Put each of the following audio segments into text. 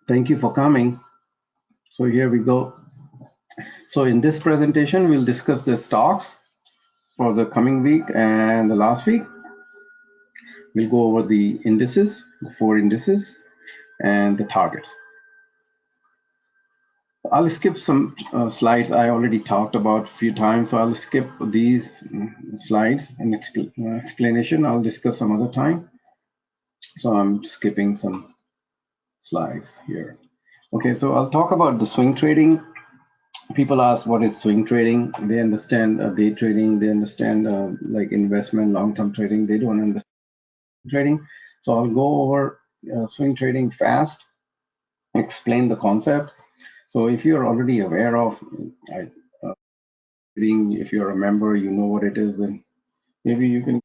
Thank you for coming. So here we go. So in this presentation, we'll discuss the stocks for the coming week and the last week. We'll go over the indices, the 4 indices, and the targets. I'll skip some slides I already talked about a few times, so I'll skip these slides and explanation. I'll discuss some other time. So I'm skipping some slides here. Okay, so I'll talk about the swing trading. People ask what is swing trading. They understand day trading. They understand like investment, long-term trading. They don't understand trading. So I'll go over swing trading fast, explain the concept. So if you're already aware of trading, if you're a member, you know what it is, and maybe you can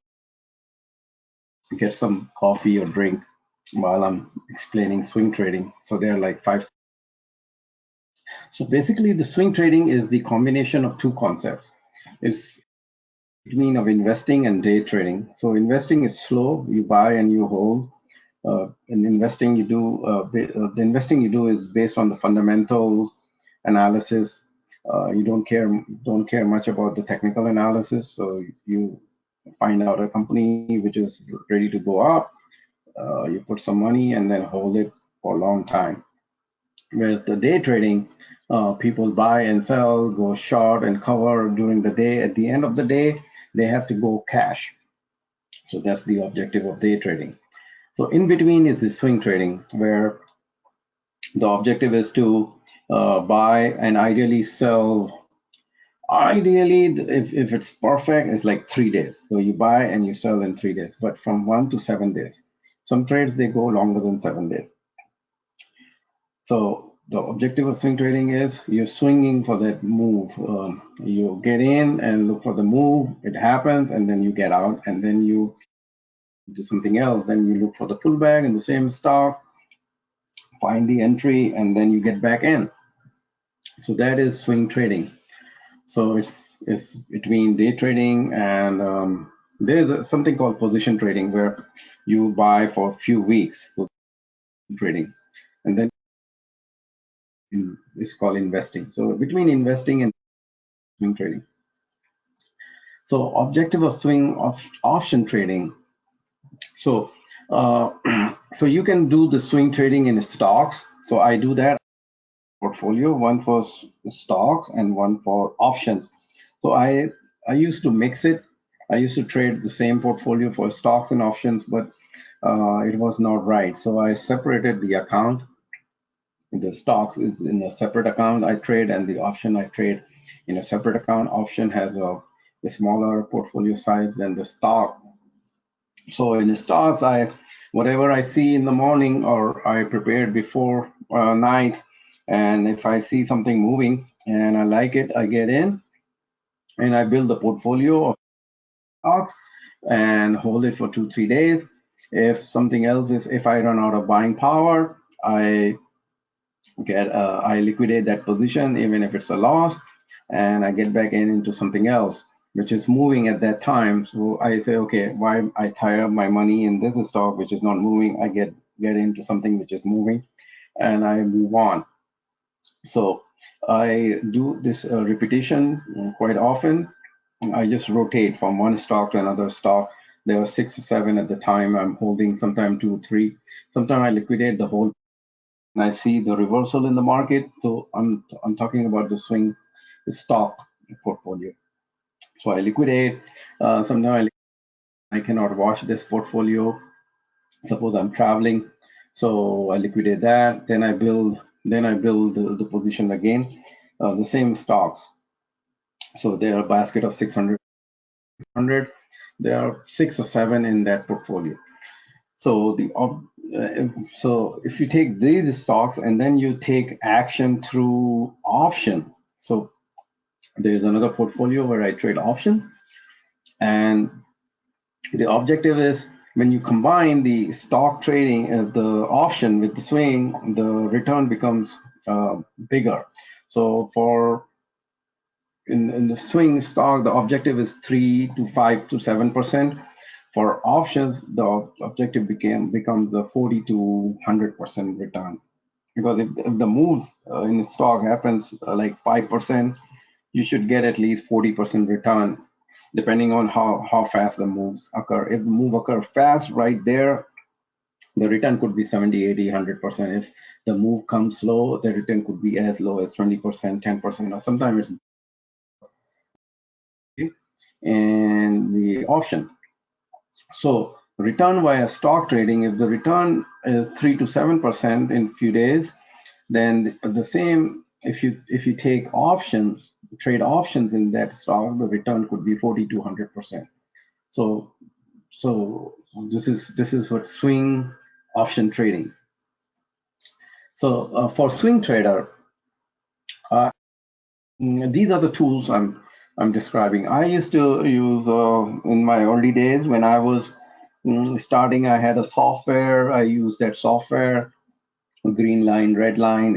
get some coffee or drink while I'm explaining swing trading. So there are like 5. So basically, the swing trading is the combination of two concepts. It's between of investing and day trading. So investing is slow, you buy and you hold. And investing you do, the investing you do is based on the fundamental analysis. You don't care much about the technical analysis. So you find out a company which is ready to go up. You put some money and then hold it for a long time. Whereas the day trading, people buy and sell, go short and cover during the day. At the end of the day, they have to go cash. So that's the objective of day trading. So in between is the swing trading, where the objective is to buy and ideally sell. Ideally, if it's perfect, it's like 3 days. So you buy and you sell in 3 days, but from 1 to 7 days. Some trades, they go longer than 7 days. So the objective of swing trading is you're swinging for that move. You get in and look for the move, it happens, and then you get out, and then you do something else. Then you look for the pullback in the same stock, find the entry, and then you get back in. So that is swing trading. So it's between day trading and there's something called position trading, where you buy for a few weeks for trading, and then it's called investing. So between investing and swing trading. So objective of swing of option trading. So so you can do the swing trading in stocks. So I do that portfolio, one for stocks and one for options. So I used to mix it. I used to trade the same portfolio for stocks and options, but it was not right. So I separated the account. The stocks is in a separate account I trade, and the option I trade in a separate account. Option has a smaller portfolio size than the stock. So in the stocks, whatever I see in the morning, or I prepared before night, and if I see something moving and I like it, I get in and I build a portfolio of stocks and hold it for 2-3 days. If something else is, if I run out of buying power, I liquidate that position, even if it's a loss, and I get back into something else which is moving at that time. So I say, okay, why I tie up my money in this stock which is not moving? I get into something which is moving, and I move on. So I do this repetition quite often. I just rotate from one stock to another stock. There were 6 or 7 at the time I'm holding, sometimes 2 or 3. Sometimes I liquidate the whole, and I see the reversal in the market. So I'm talking about the swing stock portfolio. So I liquidate. Sometimes I cannot watch this portfolio. Suppose I'm traveling, so I liquidate that. Then I build the position again, the same stocks. So there are a basket of 600. There are 6 or 7 in that portfolio. So so if you take these stocks and then you take action through option. So there's another portfolio where I trade options, and the objective is, when you combine the stock trading, the option with the swing, the return becomes bigger. So for in the swing stock, the objective is 3 to 5 to 7%. For options, the objective becomes a 40 to 100% return. because if the moves in stock happens like 5%, you should get at least 40% return, depending on how fast the moves occur. If the move occur fast right there, the return could be 70, 80, 100%. If the move comes slow, the return could be as low as 20%, 10%, or sometimes it's in the option. So return via stock trading, if the return is 3 to 7% in few days, then the same, if you take options, trade options in that stock, the return could be 40 to 100%. So this is what swing option trading. So for swing trader, these are the tools I'm describing. I used to use in my early days when I was starting. I had a software. I used that software. Green line, red line.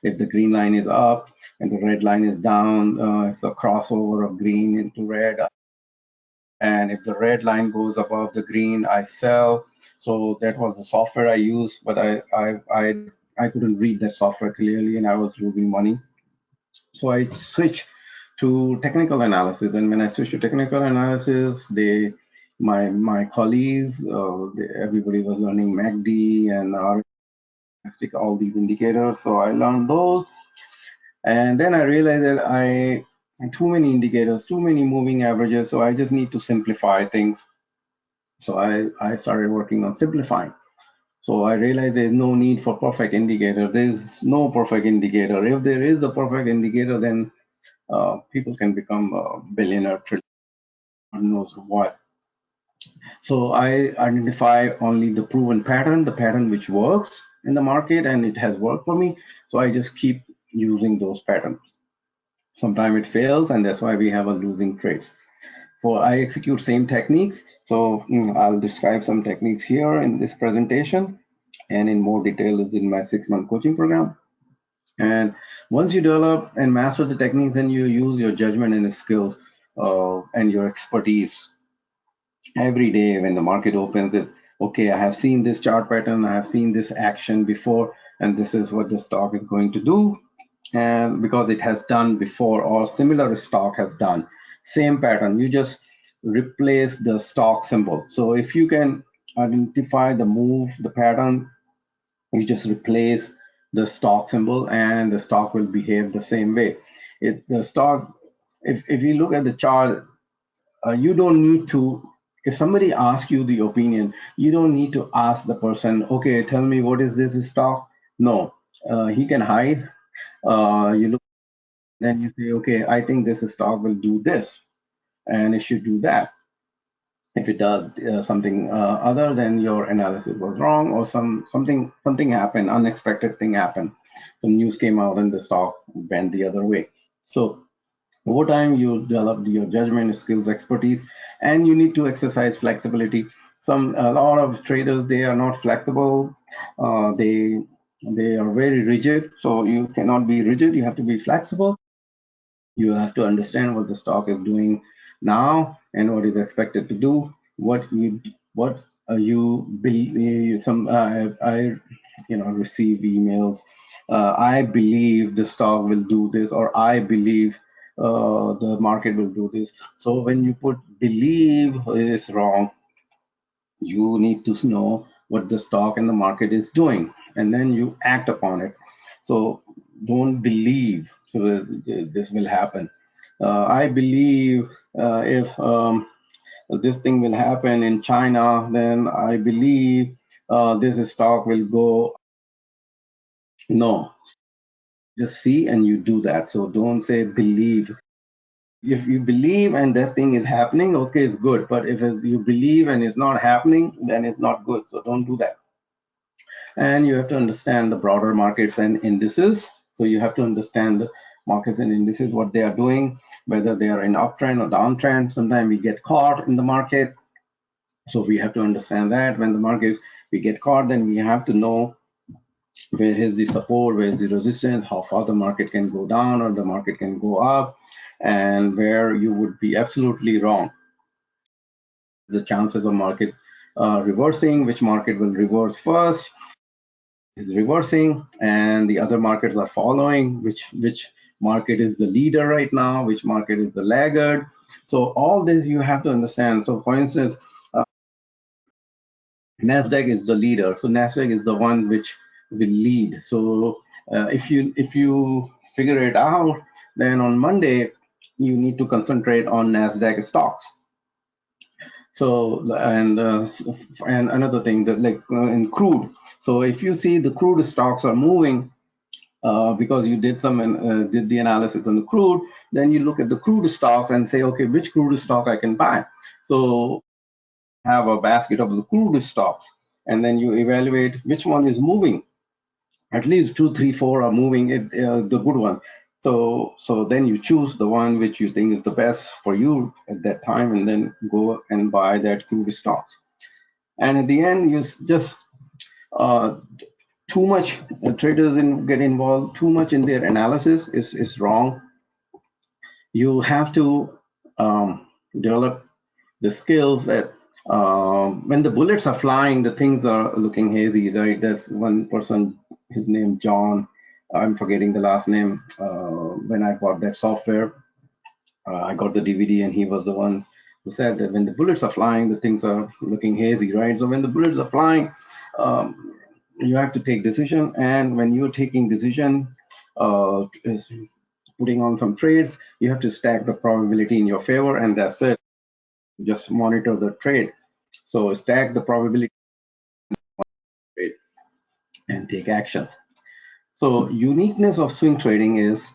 If the green line is up and the red line is down, it's a crossover of green into red. And if the red line goes above the green, I sell. So that was the software I used, but I couldn't read that software clearly, and I was losing money. So I switched to technical analysis, and when I switched to technical analysis, my colleagues, everybody was learning MACD and all these indicators. So I learned those, and then I realized that I too many indicators, too many moving averages. So I just need to simplify things. So I started working on simplifying. So I realized there's no need for perfect indicator. There's no perfect indicator. If there is a perfect indicator, then people can become a billionaire, trillionaire, knows what. So I identify only the proven pattern, the pattern which works in the market, and it has worked for me. So I just keep using those patterns. Sometimes it fails, and that's why we have a losing trades. So I execute same techniques. So I'll describe some techniques here in this presentation, and in more detail is in my 6-month coaching program. And once you develop and master the techniques, then you use your judgment and skills and your expertise every day when the market opens. It's okay, I have seen this chart pattern, I have seen this action before, and this is what the stock is going to do. And because it has done before, or similar stock has done same pattern, you just replace the stock symbol. So if you can identify the move, the pattern, you just replace the stock symbol and the stock will behave the same way. The stock, if you look at the chart, you don't need to, if somebody asks you the opinion, you don't need to ask the person, okay, tell me what is this stock? No, he can hide. You look, then you say, okay, I think this stock will do this, and it should do that. If it does something other, then your analysis was wrong, or something happened, unexpected thing happened. Some news came out and the stock went the other way. So over time, you develop your judgment, skills, expertise, and you need to exercise flexibility. A lot of traders, they are not flexible. They are very rigid. So you cannot be rigid. You have to be flexible. You have to understand what the stock is doing now and what is expected to do. What you believe. I receive emails. I believe the stock will do this, or I believe the market will do this. So when you put believe is wrong, you need to know what the stock and the market is doing, and then you act upon it. So don't believe so this will happen. I believe if this thing will happen in China, then I believe this stock will go. No, just see and you do that. So don't say believe. If you believe and that thing is happening, okay, it's good. But if you believe and it's not happening, then it's not good. So don't do that. And you have to understand the broader markets and indices. So you have to understand the markets and indices, what they are doing, whether they are in uptrend or downtrend. Sometimes we get caught in the market. So we have to understand that when the market, we get caught, then we have to know where is the support, where is the resistance, how far the market can go down or the market can go up, and where you would be absolutely wrong. The chances of market reversing, which market will reverse first, is reversing and the other markets are following, which market is the leader right now, which market is the laggard. So all this you have to understand. So for instance, Nasdaq is the leader, so Nasdaq is the one which will lead. So if you figure it out, then on Monday you need to concentrate on Nasdaq stocks. So and another thing that like in crude. So if you see the crude stocks are moving because you did did the analysis on the crude, then you look at the crude stocks and say, okay, which crude stock I can buy. So have a basket of the crude stocks, and then you evaluate which one is moving. At least 2, 3, 4 are moving, the good one. So then you choose the one which you think is the best for you at that time, and then go and buy that crude stocks. And at the end, you just too much traders get involved too much in their analysis is wrong. You have to develop the skills that when the bullets are flying, the things are looking hazy, right? There's one person, his name John, I'm forgetting the last name. When I bought that software, I got the DVD, and he was the one who said that when the bullets are flying, the things are looking hazy, right? So when the bullets are flying, you have to take decision, and when you're taking decision, is putting on some trades, you have to stack the probability in your favor, and that's it. Just monitor the trade. So stack the probability and take actions. So uniqueness of swing trading is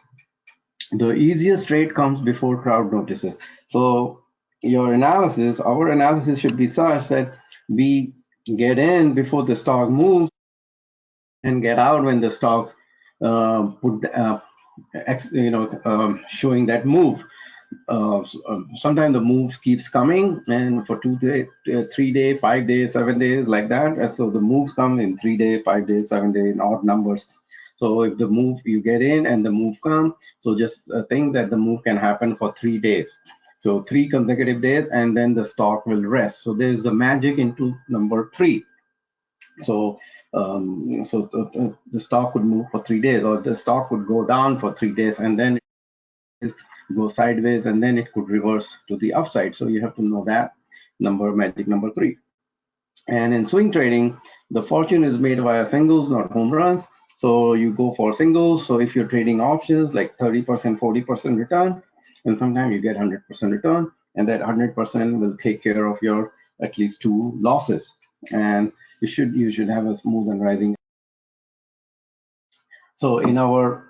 the easiest trade comes before crowd notices. So your analysis, our analysis should be such that we get in before the stock moves and get out when the stocks showing that move. Sometimes the move keeps coming, and for 2 days, 3 days, 5 days, 7 days, like that. And so the moves come in 3 days, 5 days, 7 days, in odd numbers. So if the move you get in and the move come, so just think that the move can happen for 3 days. So 3 consecutive days, and then the stock will rest. So there's a magic into number 3. So the stock would move for 3 days, or the stock would go down for 3 days, and then go sideways, and then it could reverse to the upside. So you have to know that magic number 3. And in swing trading, the fortune is made via singles, not home runs. So you go for singles. So if you're trading options like 30%, 40% return, and sometimes you get 100% return, and that 100% will take care of your at least 2 losses. And you should have a smooth and rising. So in our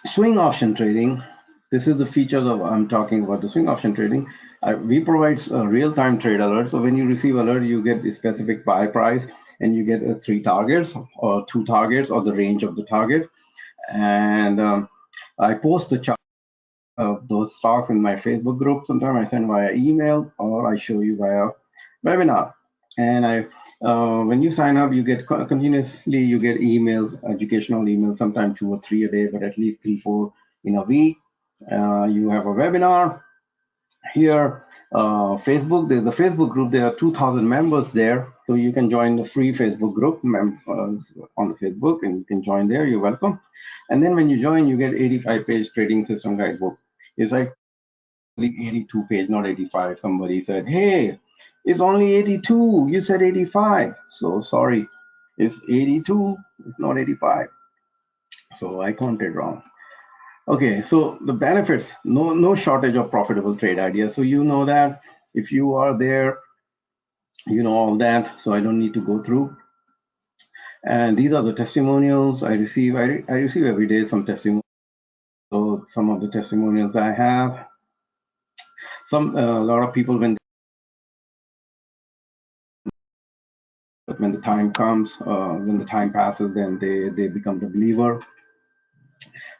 swing option trading, this is the features of I'm talking about the swing option trading. We provide a real-time trade alert. So when you receive alert, you get the specific buy price, and you get 3 targets or 2 targets or the range of the target. And I post the chart of those stocks in my Facebook group. Sometimes I send via email, or I show you via webinar. And when you sign up, you get continuously, you get emails, educational emails, sometimes 2 or 3 a day, but at least 3, 4 in a week. You have a webinar here. Facebook, there's a Facebook group. There are 2,000 members there, so you can join the free Facebook group on the Facebook, and you can join there. You're welcome. And then when you join, you get 85-page trading system guidebook. It's like 82 page, not 85. Somebody said, hey, it's only 82. You said 85. So sorry, it's 82. It's not 85. So I counted wrong. Okay, so the benefits, no shortage of profitable trade ideas. So you know that if you are there, you know all that. So I don't need to go through. And these are the testimonials I receive. I receive every day some testimonials. So some of the testimonials I have. A lot of people when the time comes, when the time passes, then they become the believer.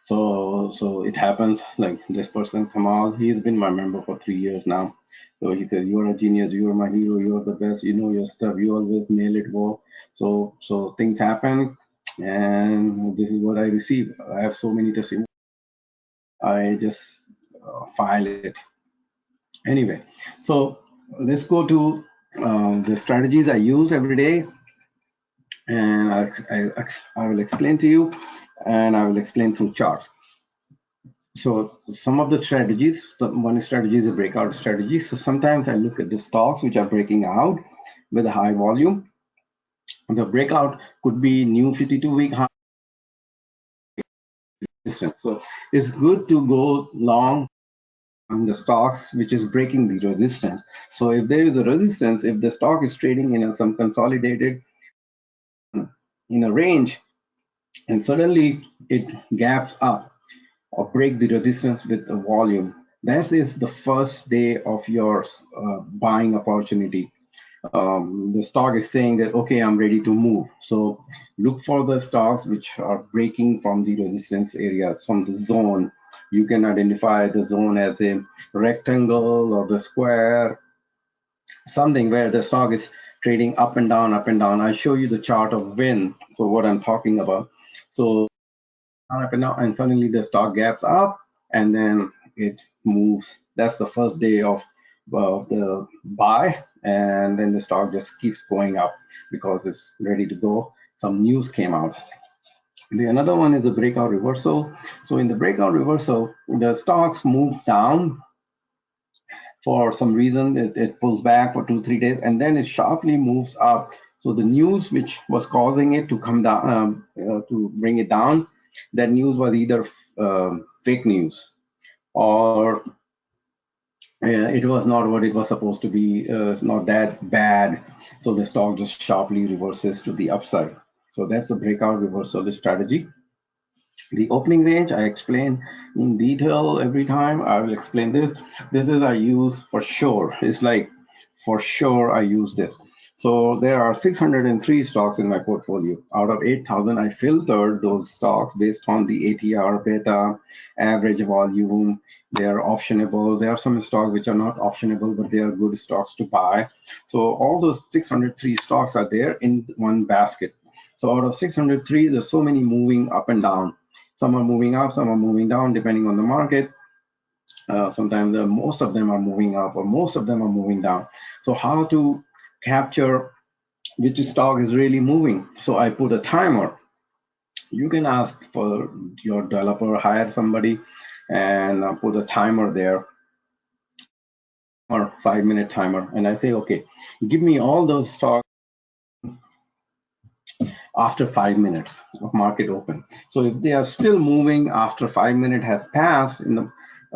So it happens. Like this person, Kamal, he's been my member for 3 years now. So he says, "You're a genius. You're my hero. You're the best. You know your stuff. You always nail it well." So things happen, and this is what I receive. I have so many testimonies. I just file it anyway. So let's go to the strategies I use every day, and I will explain to you, and I will explain through charts. So some of the strategies, one strategy is a breakout strategy. So sometimes I look at the stocks which are breaking out with a high volume. The breakout could be new 52-week high resistance. So it's good to go long on the stocks which is breaking the resistance. So if there is a resistance, if the stock is trading in some consolidated in a range, and suddenly it gaps up or break the resistance with the volume, that is the first day of your buying opportunity. The stock is saying that, okay, I'm ready to move. So look for the stocks which are breaking from the resistance areas, from the zone. You can identify the zone as a rectangle or the square, something where the stock is trading up and down, up and down. I show you the chart of Win, so what I'm talking about. So up and down, and suddenly the stock gaps up, and then it moves. That's the first day of the buy, and then the stock just keeps going up because it's ready to go. Some news came out. The another one is the breakout reversal. So in the breakout reversal, the stocks move down for some reason. It pulls back for 2-3 days, and then it sharply moves up. So the news which was causing it to come down, to bring it down, that news was either fake news, or it was not what it was supposed to be. It's not that bad. So the stock just sharply reverses to the upside. So that's the breakout reversal strategy. The opening range, I explain in detail every time. I will explain this. This is I use for sure. It's like for sure I use this. So there are 603 stocks in my portfolio. Out of 8,000, I filtered those stocks based on the ATR, beta, average volume. They are optionable. There are some stocks which are not optionable, but they are good stocks to buy. So all those 603 stocks are there in one basket. So out of 603, there's so many moving up and down. Some are moving up, some are moving down, depending on the market. Sometimes most of them are moving up, or most of them are moving down. So how to capture which stock is really moving? So I put a timer. You can ask for your developer, hire somebody, and put a timer there, or 5-minute timer. And I say, okay, give me all those stocks after 5 minutes of market open. So if they are still moving after 5 minutes has passed in the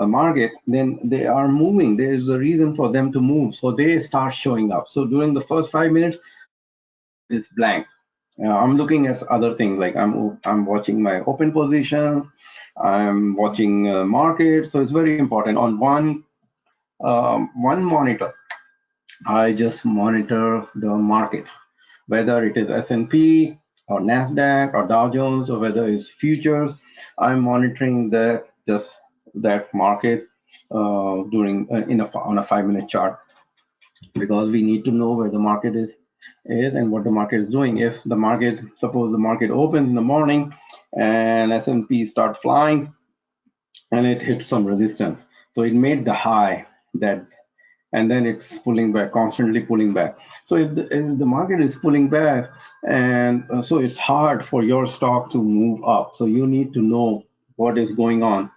market, then they are moving. There is a reason for them to move. So they start showing up. So during the first 5 minutes, it's blank. I'm looking at other things, like I'm watching my open positions, I'm watching market. So it's very important. On one monitor, I just monitor the market, whether it is S&P or NASDAQ or Dow Jones, or whether it's futures. I'm monitoring just that market during on a 5-minute chart, because we need to know where the market is and what the market is doing. If the market, suppose the market opens in the morning and S&P start flying and it hit some resistance, so it made the high that, and then it's pulling back, constantly pulling back. So if the market is pulling back, and so it's hard for your stock to move up. So you need to know what is going on.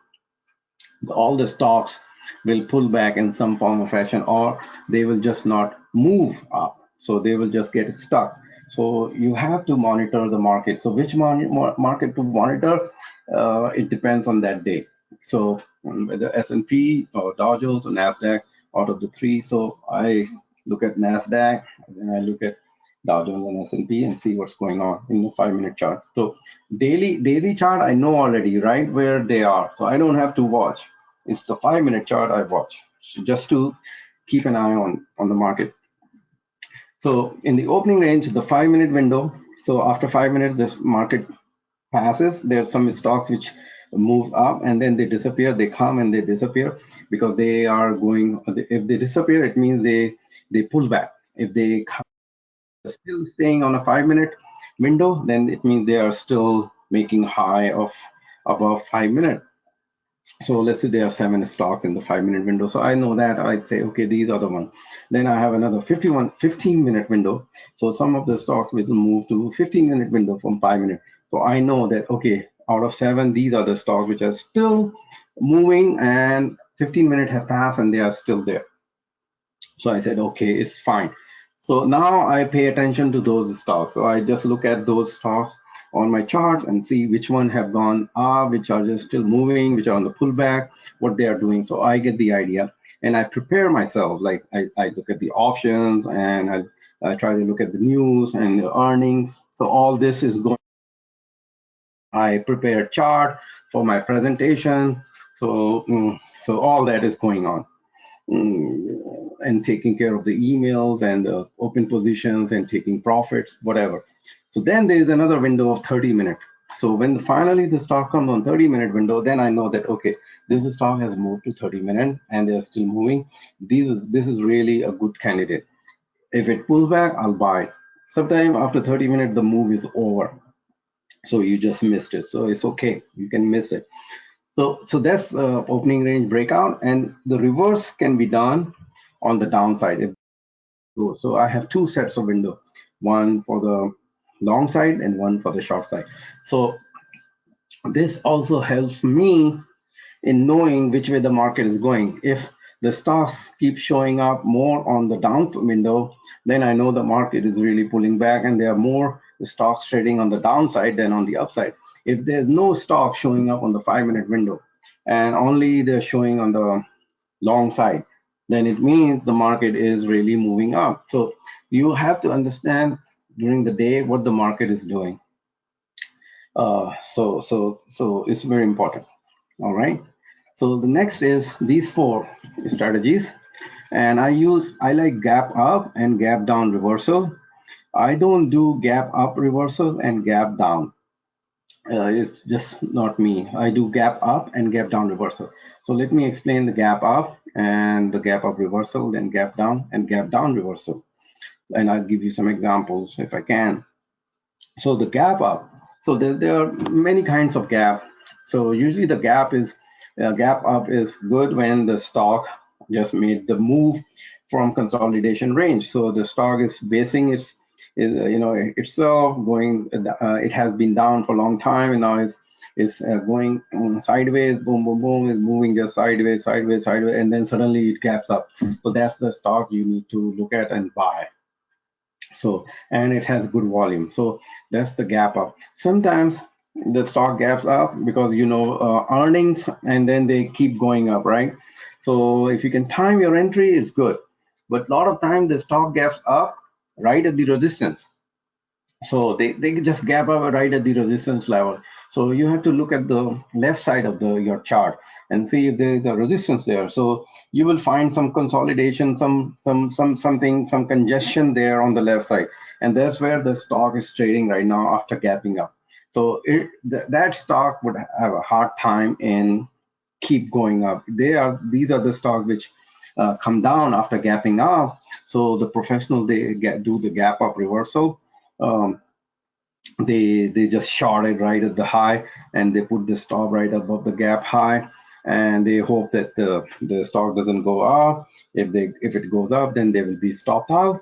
All the stocks will pull back in some form or fashion, or they will just not move up. So they will just get stuck. So you have to monitor the market. So which market to monitor? It depends on that day. So whether S&P or Dow Jones or NASDAQ, out of the three. So I look at NASDAQ, and then I look at Dow Jones and S&P and see what's going on in the 5-minute chart. So daily chart, I know already right where they are. So I don't have to watch. It's the 5-minute chart I watch, just to keep an eye on the market. So in the opening range, the 5-minute window. So after 5 minutes, this market passes. There are some stocks which moves up and then they disappear. They come and they disappear because they are going. If they disappear, it means they pull back. If they come, still staying on a 5-minute window, then it means they are still making high of above 5 minutes. So let's say there are 7 stocks in the 5-minute window. So I know that I'd say, okay, these are the ones. Then I have another 15-minute window. So some of the stocks will move to 15-minute window from 5 minutes. So I know that, okay, out of 7, these are the stocks which are still moving and 15 minutes have passed and they are still there. So I said, okay, it's fine. So now I pay attention to those stocks. So I just look at those stocks on my charts and see which one have gone up, which are just still moving, which are on the pullback, what they are doing. So I get the idea and I prepare myself. Like I look at the options and I try to look at the news and the earnings. So all this is going. I prepare a chart for my presentation. So all that is going on. And taking care of the emails and the open positions and taking profits, whatever. So then there is another window of 30 minutes. So when finally the stock comes on 30-minute window, then I know that, okay, this stock has moved to 30 minutes and they're still moving. This is really a good candidate. If it pulls back, I'll buy. Sometime after 30 minutes, the move is over. So you just missed it. So it's okay. You can miss it. So that's opening range breakout, and the reverse can be done on the downside. So I have 2 sets of window, one for the long side and one for the short side. So this also helps me in knowing which way the market is going. If the stocks keep showing up more on the down window, then I know the market is really pulling back and there are more stocks trading on the downside than on the upside. If there's no stock showing up on the 5-minute window and only they're showing on the long side, then it means the market is really moving up. So you have to understand during the day what the market is doing. So it's very important. All right. So the next is these 4 strategies, and I like gap up and gap down reversal. I don't do gap up reversal and gap down. It's just not me. I do gap up and gap down reversal. So let me explain the gap up and the gap up reversal, then gap down and gap down reversal. And I'll give you some examples if I can. So the gap up. So there are many kinds of gap. So usually the gap up is good when the stock just made the move from consolidation range. So the stock is basing its itself going. It has been down for a long time and now it's going sideways. Boom, boom, boom. Is moving just sideways, sideways, sideways, and then suddenly it gaps up. So that's the stock you need to look at and buy. So, and it has good volume. So that's the gap up. Sometimes the stock gaps up because earnings and then they keep going up, right? So if you can time your entry, it's good. But a lot of times the stock gaps up right at the resistance. So they just gap up right at the resistance level. So you have to look at the left side of your chart and see if there is a resistance there. So you will find some consolidation, some congestion there on the left side, and that's where the stock is trading right now after gapping up. So that stock would have a hard time in keep going up. These are the stocks which come down after gapping up. So the professionals do the gap up reversal. Um, they just short it right at the high and they put the stop right above the gap high and they hope that the stock doesn't go up. If it goes up, then they will be stopped out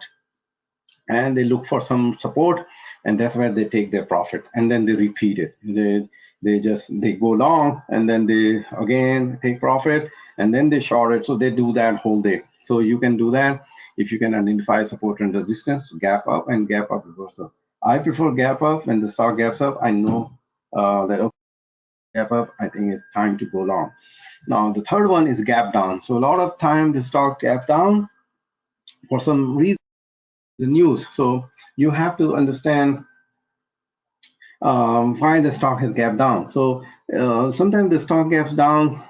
and they look for some support, and that's where they take their profit and then they repeat it. They go long and then they again take profit and then they short it. So they do that whole day. So you can do that if you can identify support and resistance, gap up and gap up reversal. I prefer gap up. When the stock gaps up, I know that okay, gap up, I think it's time to go long. Now the third one is gap down. So a lot of time the stock gap down for some reason, the news. So you have to understand why the stock has gapped down. So sometimes the stock gaps down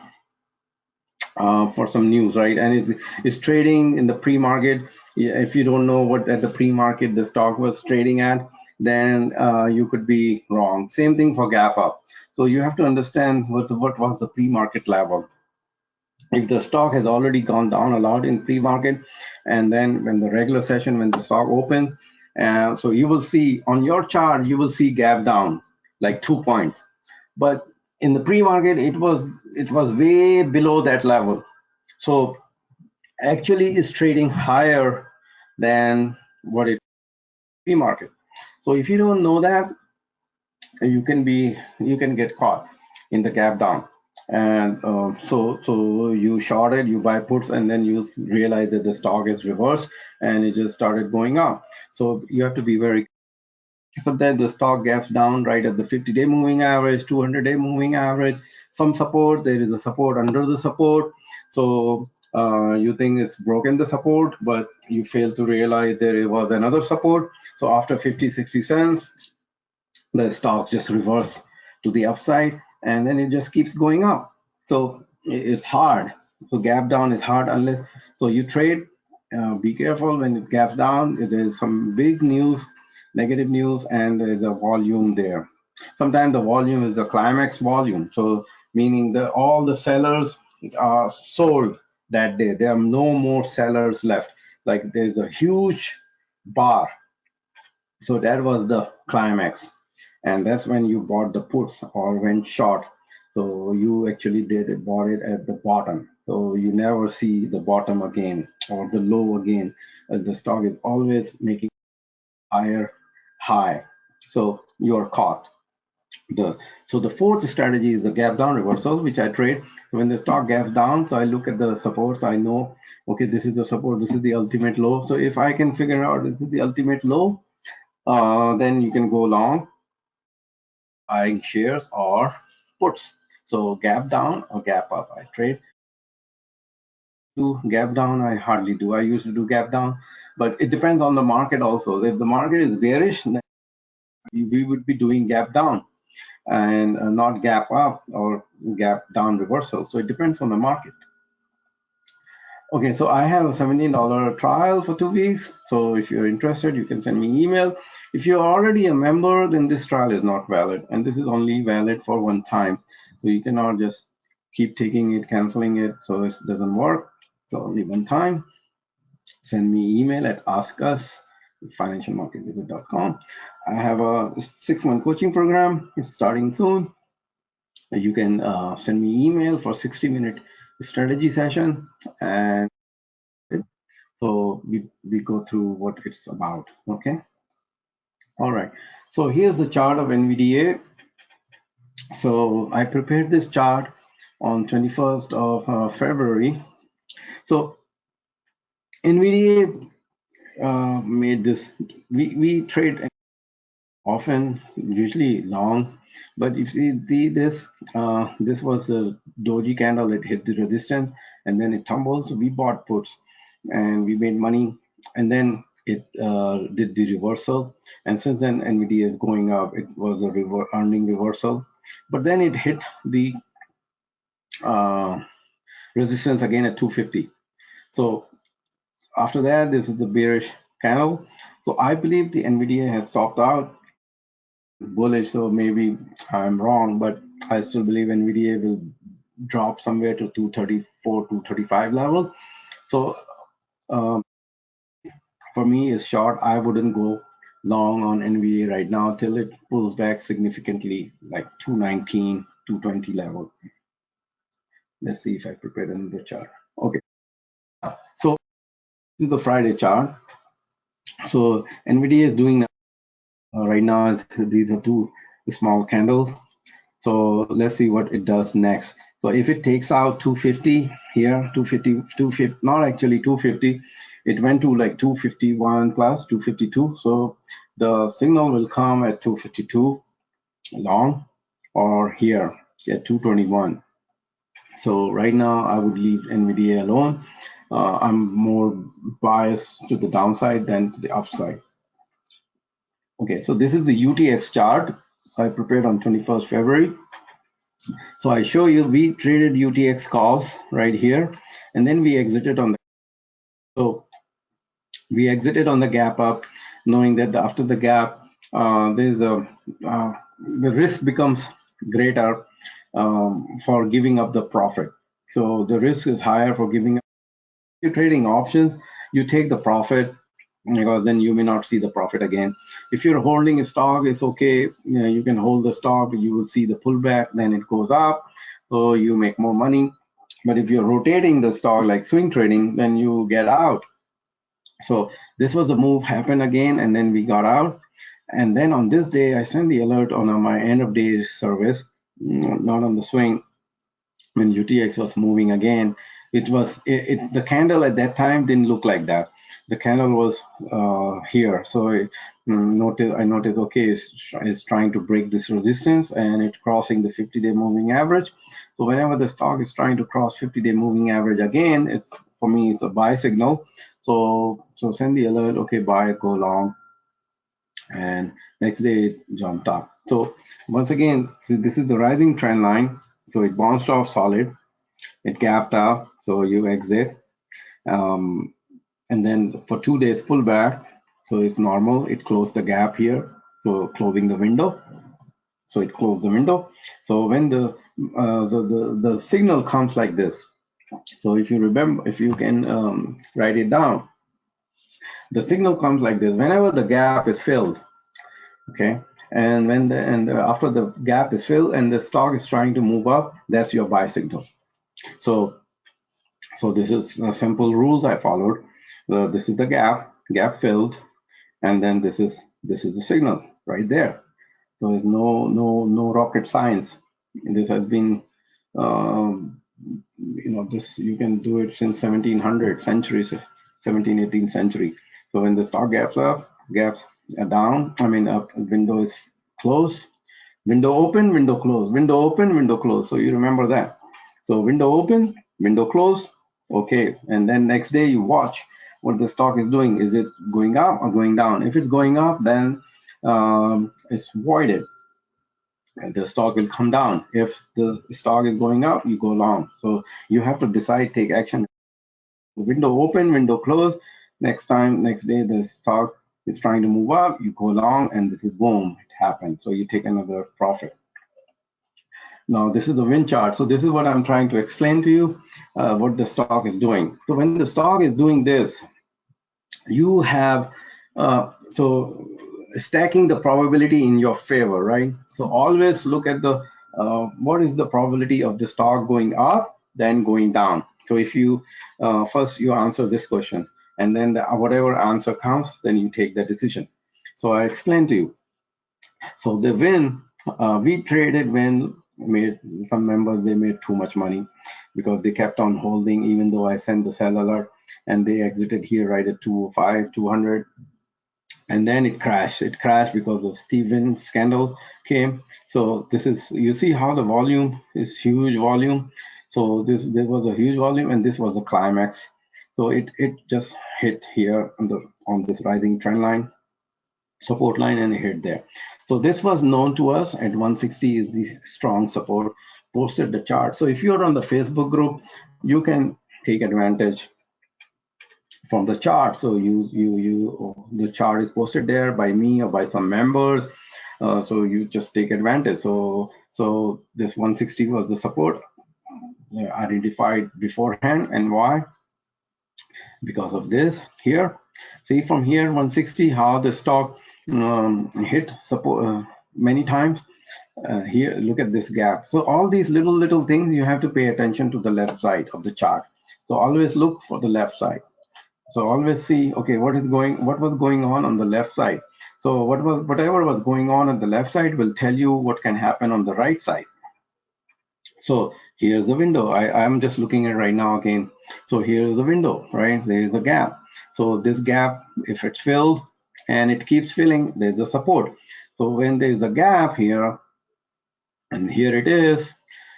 for some news, right? And it's trading in the pre-market. If you don't know what at the pre-market the stock was trading at, then you could be wrong. Same thing for gap up. So you have to understand what was the pre-market level. If the stock has already gone down a lot in pre-market, and then when the regular session, when the stock opens, so you will see on your chart, you will see gap down like 2 points. But in the pre-market, it was way below that level. So actually is trading higher than what it pre-market. So if you don't know that, you can get caught in the gap down. And so you shorted, you buy puts, and then you realize that the stock is reversed and it just started going up. So you have to be very, sometimes the stock gaps down right at the 50-day moving average, 200-day moving average, some support, there is a support under the support. So you think it's broken the support, but you fail to realize there was another support. So after 50-60 cents, the stock just reverse to the upside, and then it just keeps going up. So it's hard. So gap down is hard unless, so you trade, be careful when it gaps down. There's some big news, negative news, and there's a volume there. Sometimes the volume is the climax volume. So meaning that all the sellers are sold that day. There are no more sellers left. Like there's a huge bar. So that was the climax. And that's when you bought the puts or went short. So you actually bought it at the bottom. So you never see the bottom again or the low again. The stock is always making higher high. So you're caught. So the fourth strategy is the gap down reversal, which I trade. When the stock gaps down, so I look at the supports. I know, okay, this is the support, this is the ultimate low. So if I can figure out this is the ultimate low, then you can go long, buying shares or puts. So gap down or gap up, I trade. Do gap down, I hardly do. I used to do gap down, but it depends on the market also. If the market is bearish, then we would be doing gap down and not gap up or gap down reversal. So it depends on the market. Okay, so I have a $17 trial for 2 weeks. So if you're interested, you can send me email. If you're already a member, then this trial is not valid. And this is only valid for one time. So you cannot just keep taking it, canceling it. So it doesn't work. So only one time. Send me email at askus@financialmarketwizard.com. I have a 6-month coaching program. It's starting soon. You can send me email for 60-minute strategy session, and so we go through what it's about. Okay. All right. So here's the chart of NVDA. So I prepared this chart on 21st of February. So NVDA made this. We trade often, usually long, but if you see this, this was a doji candle. It hit the resistance and then it tumbled. So we bought puts and we made money, and then it did the reversal. And since then, NVDA is going up. It was a earning reversal, but then it hit the resistance again at 250. So after that, this is the bearish candle. So I believe the NVDA has stopped out. Bullish, so maybe I'm wrong, but I still believe NVDA will drop somewhere to 234, 235 level. So for me, is short. I wouldn't go long on NVDA right now till it pulls back significantly, like 219, 220 level. Let's see if I prepared another chart. Okay, so this is the Friday chart. So NVDA is doing right now. These are two small candles. So let's see what it does next. So if it takes out 250 here, 250, not actually 250, it went to like 251 plus 252. So the signal will come at 252 long, or here at 221. So right now I would leave NVDA alone. I'm more biased to the downside than the upside. Okay, so this is the UTX chart I prepared on 21st February. So I show you, we traded UTX calls right here, and then we exited on the, so we exited on the gap up, knowing that after the gap, there's a, the risk becomes greater for giving up the profit. So the risk is higher for giving up. You're trading options, you take the profit, because then you may not see the profit again. If you're holding a stock, it's okay. You can hold the stock, you will see the pullback, then it goes up, so you make more money. But if you're rotating the stock like swing trading, then you get out. So this was a move happen again, and then we got out. And then on this day, I sent the alert on my end of day service, not on the swing. When UTX was moving again, the candle at that time didn't look like that. The candle was here, so I noticed, okay, it's trying to break this resistance, and it's crossing the 50-day moving average. So whenever the stock is trying to cross 50-day moving average again, it's, for me, it's a buy signal. So send the alert, okay, buy, go long, and next day it jumped up. So once again, this is the rising trend line. So it bounced off solid, it gapped out, so you exit. And then for 2 days pullback, so it's normal. It closed the gap here, so closing the window. So it closed the window. So when the signal comes like this, so if you remember, if you can write it down, the signal comes like this. Whenever the gap is filled, okay, and after the gap is filled and the stock is trying to move up, that's your buy signal. So this is a simple rules I followed. This is the gap filled, and then this is the signal right there. So there's no rocket science. This has been, this, you can do it since 1700 centuries, 17th, 18th century. So when the stock gaps up, gaps are down, up, window is closed, window open, window close, window open, window close. So you remember that. So window open, window close, okay. And then next day you watch what the stock is doing. Is it going up or going down? If it's going up, then it's voided, and the stock will come down. If the stock is going up, you go long. So you have to decide, take action. Window open, window close. Next day, the stock is trying to move up, you go long, and this is boom, it happened. So you take another profit. Now this is the wind chart. So this is what I'm trying to explain to you, what the stock is doing. So when the stock is doing this, you have, so stacking the probability in your favor, right? So always look at the, what is the probability of the stock going up, then going down. So if you, first you answer this question, and then whatever answer comes, then you take the decision. So I explained to you. So the win, we traded when some members, they made too much money because they kept on holding, even though I sent the sell alert, and they exited here right at 205, 200. And then it crashed. It crashed because of Steven scandal came. So this is, you see how the volume is huge volume. So there was a huge volume, and this was a climax. So it just hit here on this rising trend line, support line, and it hit there. So this was known to us at 160 is the strong support. Posted the chart. So if you're on the Facebook group, you can take advantage from the chart. So the chart is posted there by me or by some members. So you just take advantage. So this 160 was the support identified beforehand. And why? Because of this here. See from here 160 how the stock hit support many times. Here, look at this gap. So all these little things, you have to pay attention to the left side of the chart. So always look for the left side. So always see, okay, what was going on the left side. So whatever was going on the left side will tell you what can happen on the right side. So here's the window. I'm just looking at right now again. So here's the window, right? There's a gap. So this gap, if it's filled and it keeps filling, there's a support. So when there's a gap here, and here it is,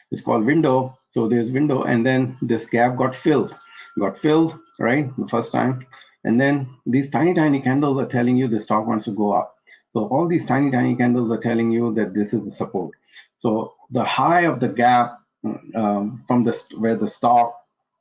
it's called window. So there's window, and then this gap got filled, right, the first time. And then these tiny candles are telling you the stock wants to go up. So all these tiny candles are telling you that this is the support. So the high of the gap from where the stock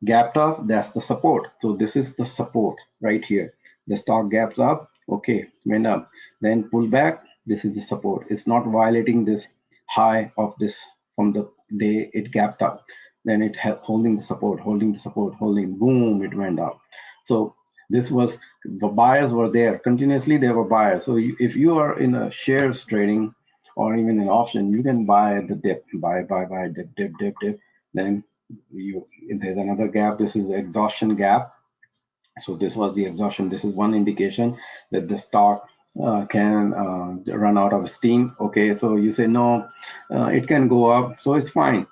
gapped up, that's the support. So this is the support right here. The stock gaps up, okay, went up, then pull back. This is the support. It's not violating this high of this from the day it gapped up. Then it holding the support, holding, boom, it went up. So This was, the buyers were there continuously. There were buyers. So if you are in a shares trading or even an option, you can buy the dip, buy, dip, dip, dip, dip. Then there's another gap. This is the exhaustion gap. So this was the exhaustion. This is one indication that the stock can run out of steam. Okay, so you say no, it can go up, so it's fine.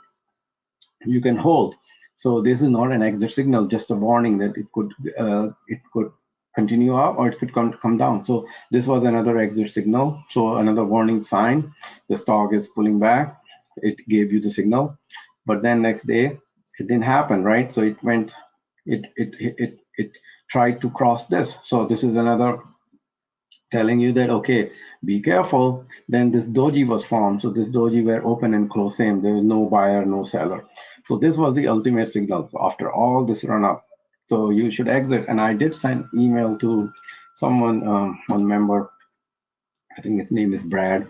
You can hold. So this is not an exit signal, just a warning that it could continue up or it could come down. So this was another exit signal. So another warning sign. The stock is pulling back. It gave you the signal, but then next day it didn't happen, right? So it went. It tried to cross this. So this is another telling you that, okay, be careful. Then this doji was formed. So this doji were open and close same. There was no buyer, no seller. So this was the ultimate signal after all this run up. So you should exit. And I did send email to someone, one member, I think his name is Brad.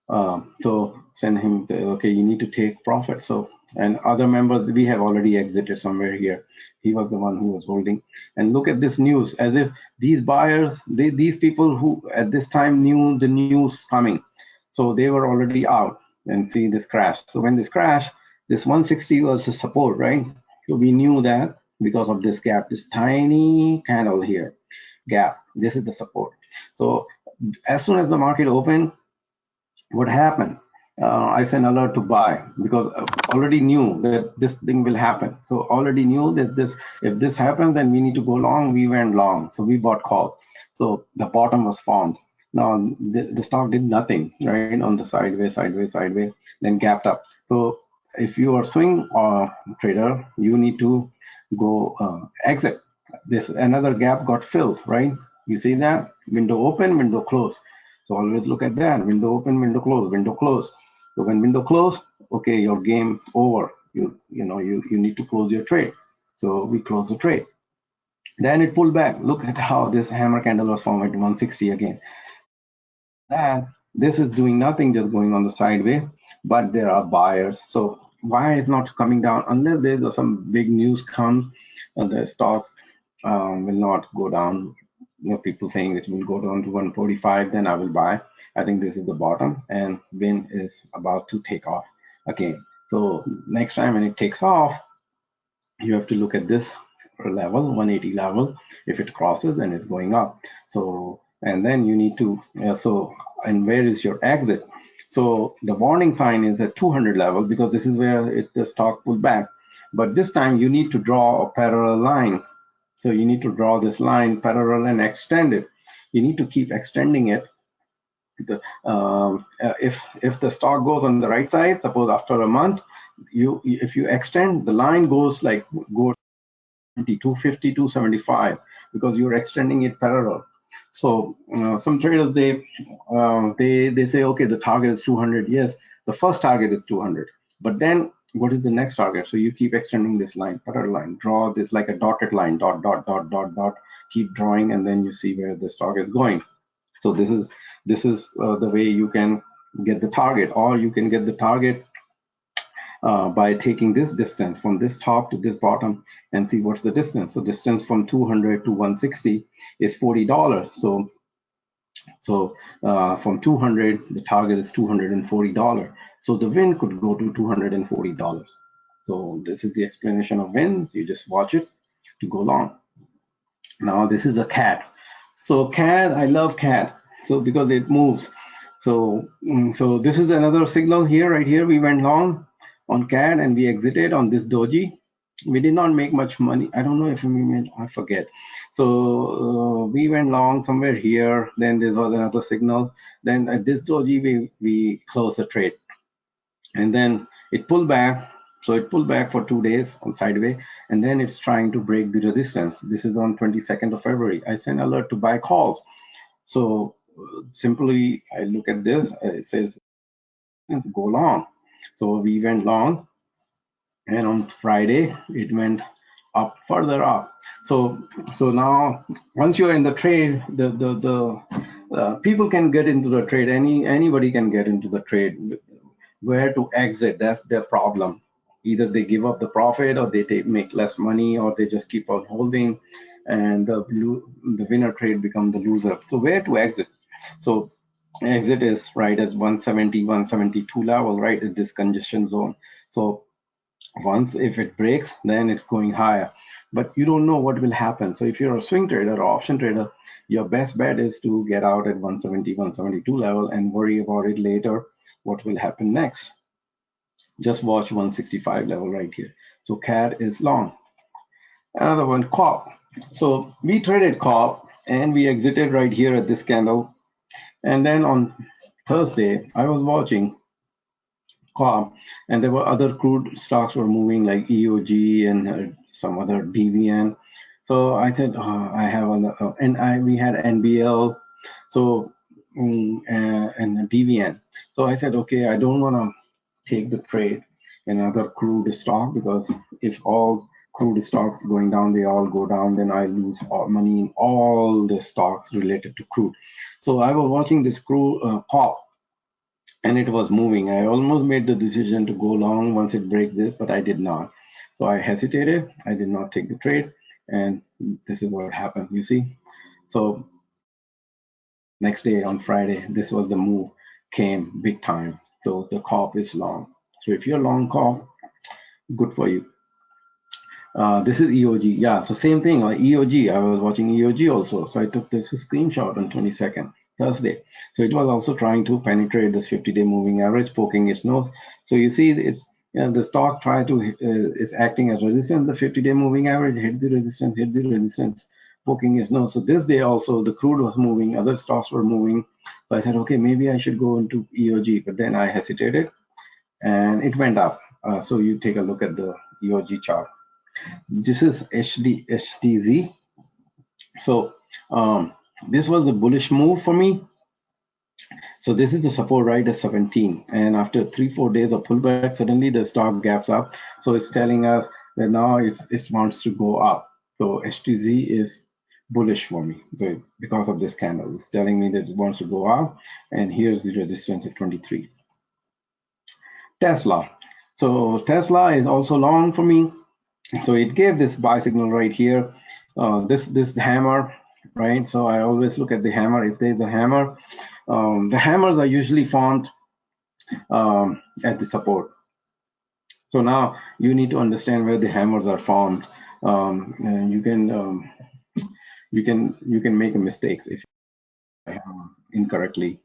So send him, okay, you need to take profit. So, and other members, we have already exited somewhere here. He was the one who was holding. And look at this news, as if these buyers, these people who at this time knew the news coming. So they were already out, and see this crash. So when this crash, this 160 was a support, right? So we knew that because of this gap, this tiny candle here, gap, this is the support. So as soon as the market opened, what happened? I sent alert to buy because I already knew that this thing will happen. So already knew that if this happens, then we need to go long. We went long, so we bought call. So the bottom was formed. Now the stock did nothing, right? On the sideways, then gapped up. So if you are swing trader, you need to go exit. This another gap got filled, right? You see that window open, window close. So always look at that, window open, window close, window close. So when window close, okay, your game over. You need to close your trade. So we close the trade. Then it pulled back. Look at how this hammer candle was formed at 160 again. That this is doing nothing, just going on the sideways, but there are buyers. So why is not coming down? Unless there's some big news comes, the stocks will not go down. People saying it will go down to 145, then I will buy. I think this is the bottom, and win is about to take off again. So next time when it takes off, you have to look at this level, 180 level. If it crosses, then it's going up. So, and then you need to, and where is your exit? So the warning sign is at 200 level, because this is where the stock pulled back. But this time you need to draw a parallel line. So you need to draw this line parallel and extend it. You need to keep extending it. If the stock goes on the right side, suppose after a month, if you extend, the line goes 250, 275, because you're extending it parallel. So some traders, they say, okay, the target is 200. Yes, the first target is 200, but then what is the next target? So you keep extending this line, parallel line, draw this like a dotted line, dot, dot, dot, dot, dot, keep drawing, and then you see where the stock is going. So this is the way you can get the target, or you can get the target by taking this distance from this top to this bottom and see what's the distance. So distance from 200 to 160 is $40. So from 200, the target is $240. So the win could go to $240. So this is the explanation of win. You just watch it to go long. Now this is a cat. So cat, I love cat. So because it moves. So this is another signal here, right here. We went long on CAD and we exited on this doji. We did not make much money. I don't know if we made, I forget. So we went long somewhere here. Then there was another signal. Then at this doji, we closed the trade. And then it pulled back. So it pulled back for 2 days on sideways. And then it's trying to break the resistance. This is on 22nd of February. I sent alert to buy calls. So simply, I look at this. It says, go long. So we went long, and on Friday it went up, further up. So now once you're in the trade, the people can get into the trade. Anybody can get into the trade. Where to exit? That's their problem. Either they give up the profit, or they make less money, or they just keep on holding. and the winner trade become the loser. So where to exit? So exit is right at 170, 172 level, right at this congestion zone. So once if it breaks, then it's going higher, but you don't know what will happen. So if you're a swing trader or option trader, your best bet is to get out at 170, 172 level and worry about it later, what will happen next. Just watch 165 level right here. So CAD is long. Another one, COP. So we traded COP and we exited right here at this candle. And then on Thursday, I was watching COP, and there were other crude stocks were moving like EOG and some other DVN. So I said, I have we had NBL, so and DVN. So I said, okay, I don't want to take the trade in another crude stock, because if all crude stocks going down, they all go down, then I lose all money in all the stocks related to crude. So I was watching this crude COP, and it was moving. I almost made the decision to go long once it break this, but I did not. So I hesitated. I did not take the trade, and this is what happened. You see, so next day on Friday, this was the move, came big time. So the COP is long. So if you're long COP, good for you. This is EOG. Yeah, so same thing. EOG. I was watching EOG also. So I took this screenshot on 22nd, Thursday. So it was also trying to penetrate this 50-day moving average, poking its nose. So you see, it's the stock is acting as resistance. The 50-day moving average hit the resistance, poking its nose. So this day also, the crude was moving, other stocks were moving. So I said, okay, maybe I should go into EOG, but then I hesitated, and it went up. So you take a look at the EOG chart. This is HTZ. So this was a bullish move for me. So this is the support right at 17, and after 3-4 days of pullback, suddenly the stock gaps up. So it's telling us that now it wants to go up. So HTZ is bullish for me. So because of this candle, it's telling me that it wants to go up, and here's the resistance at 23. Tesla. So Tesla is also long for me. So it gave this buy signal right here, this hammer, right? So I always look at the hammer. If there's a hammer, the hammers are usually formed at the support. So now you need to understand where the hammers are formed. And you can make mistakes if you incorrectly.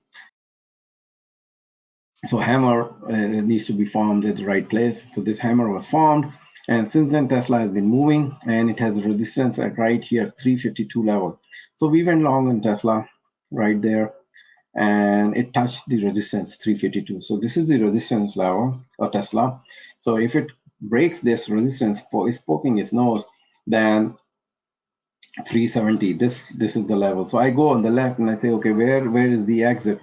So hammer needs to be formed at the right place. So this hammer was formed. And since then, Tesla has been moving, and it has resistance at right here, 352 level. So we went long in Tesla right there, and it touched the resistance 352. So this is the resistance level of Tesla. So if it breaks this resistance, is poking its nose, then 370. This is the level. So I go on the left and I say, okay, where is the exit,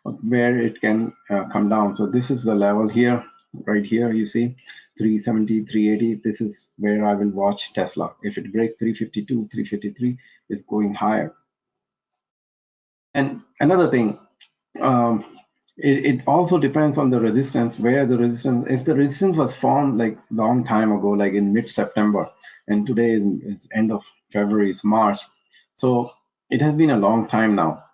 where it can come down? So this is the level here, right here. You see. 370, 380, this is where I will watch Tesla. If it breaks 352, 353, it's going higher. And another thing, it also depends on the resistance, where the resistance, if the resistance was formed like long time ago, like in mid-September, and today is end of February, it's March. So it has been a long time now.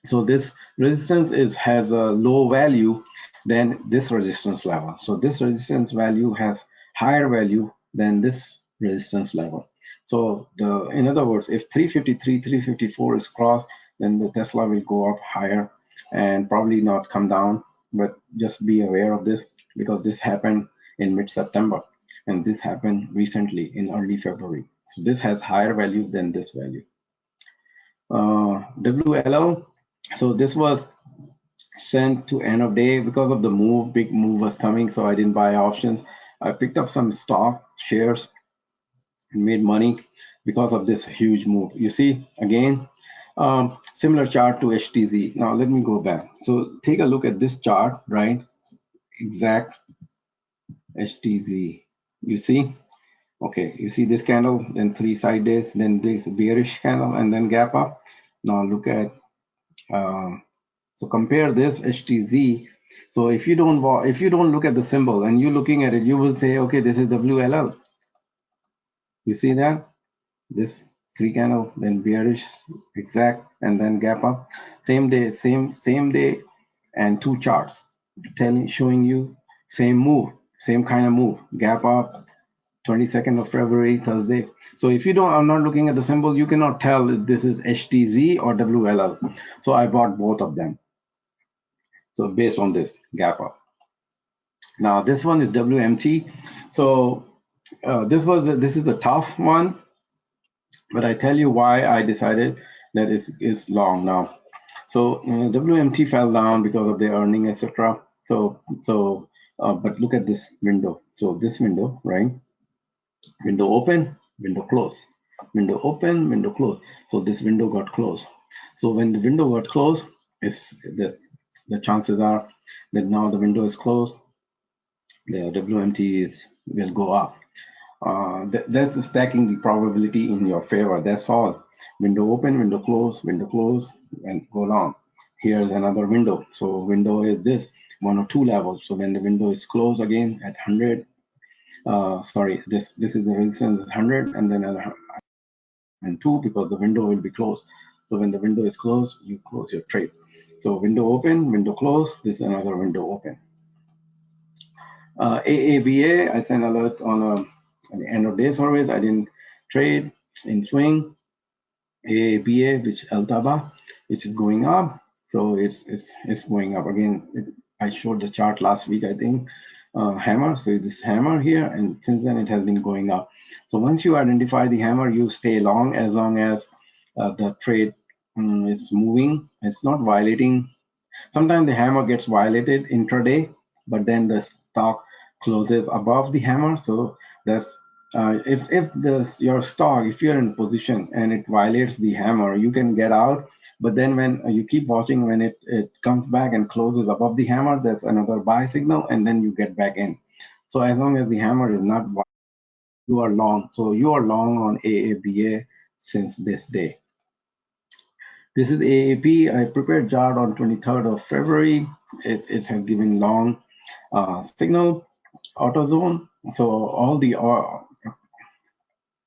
So this resistance has a low value than this resistance level. So this resistance value has higher value than this resistance level. So in other words, if 353, 354 is crossed, then the Tesla will go up higher and probably not come down. But just be aware of this, because this happened in mid-September and this happened recently in early February. So this has higher value than this value. WLL. So this was sent to end of day because of the move, big move was coming, so I didn't buy options. I picked up some stock shares and made money because of this huge move. You see, again, similar chart to HTZ. Now let me go back. So take a look at this chart, right? Exact HTZ. You see? Okay, you see this candle, then 3 side days, then this bearish candle, and then gap up. Now look at so compare this HTZ. So if you don't look at the symbol and you're looking at it, you will say, okay, this is WLL. You see that? This 3 candle, then bearish, exact, and then gap up. Same day, same day, and 2 charts showing you same move, same kind of move, gap up, 22nd of February, Thursday. So if you are not looking at the symbol, you cannot tell if this is HTZ or WLL. So I bought both of them. So based on this gap up. Now this one is WMT. So this is a tough one, but I tell you why I decided that it's long now. So WMT fell down because of the earning, etc. But look at this window. So this window, right? Window open, window close, window open, window close. So this window got closed. So when the window got closed, the chances are that now the window is closed, the WMT will go up. That's stacking the probability in your favor. That's all. Window open, window close, and go long. Here's another window. So window is this 1 or 2 levels. So when the window is closed again at 100, this is the resistance at 100, and then and 2 because the window will be closed. So when the window is closed, you close your trade. So window open, window close. This is another window open. AABA, I sent alert on the end of day service. I didn't trade in swing. AABA, which Altaba, which is going up. So it's going up again. I showed the chart last week, I think. Hammer, so this hammer here, and since then it has been going up. So once you identify the hammer, you stay long as the trade is moving. It's not violating. Sometimes the hammer gets violated intraday, but then the stock closes above the hammer. So that's if your stock, if you're in position and it violates the hammer, you can get out. But then when you keep watching, when it comes back and closes above the hammer, there's another buy signal, and then you get back in. So as long as the hammer is not, you are long. So you are long on AABA since this day. This is AAP. I prepared chart on 23rd of February. It has given long signal, AutoZone. So all the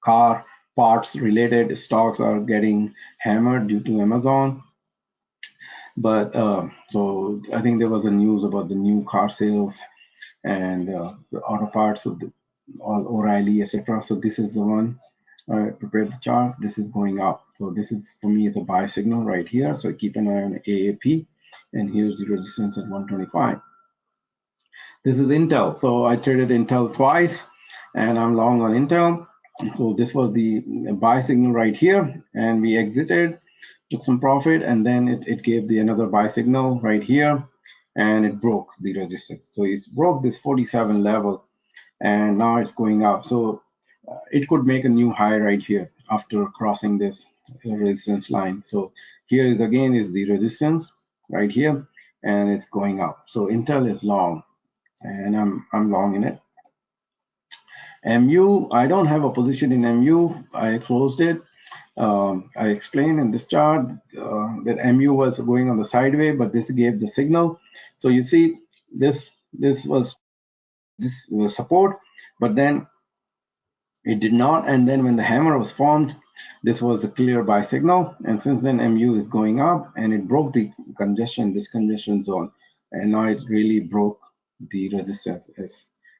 car parts related stocks are getting hammered due to Amazon. But so I think there was a news about the new car sales and the auto parts of all O'Reilly, etc. So this is the one. I prepared the chart. This is going up. So this is, for me, is a buy signal right here. So keep an eye on AAP. And here's the resistance at 125. This is Intel. So I traded Intel twice, and I'm long on Intel. So this was the buy signal right here, and we exited, took some profit, and then it gave another buy signal right here, and it broke the resistance. So it broke this 47 level, and now it's going up. So it could make a new high right here after crossing this resistance line. So here is again is the resistance right here, and it's going up. So Intel is long, and I'm long in it. MU, I don't have a position in MU. I closed it. I explained in this chart that MU was going on the sideway, but this gave the signal. So you see, this was support, but then it did not. And then when the hammer was formed, this was a clear buy signal. And since then, MU is going up, and it broke the this congestion zone, and now it really broke the resistance.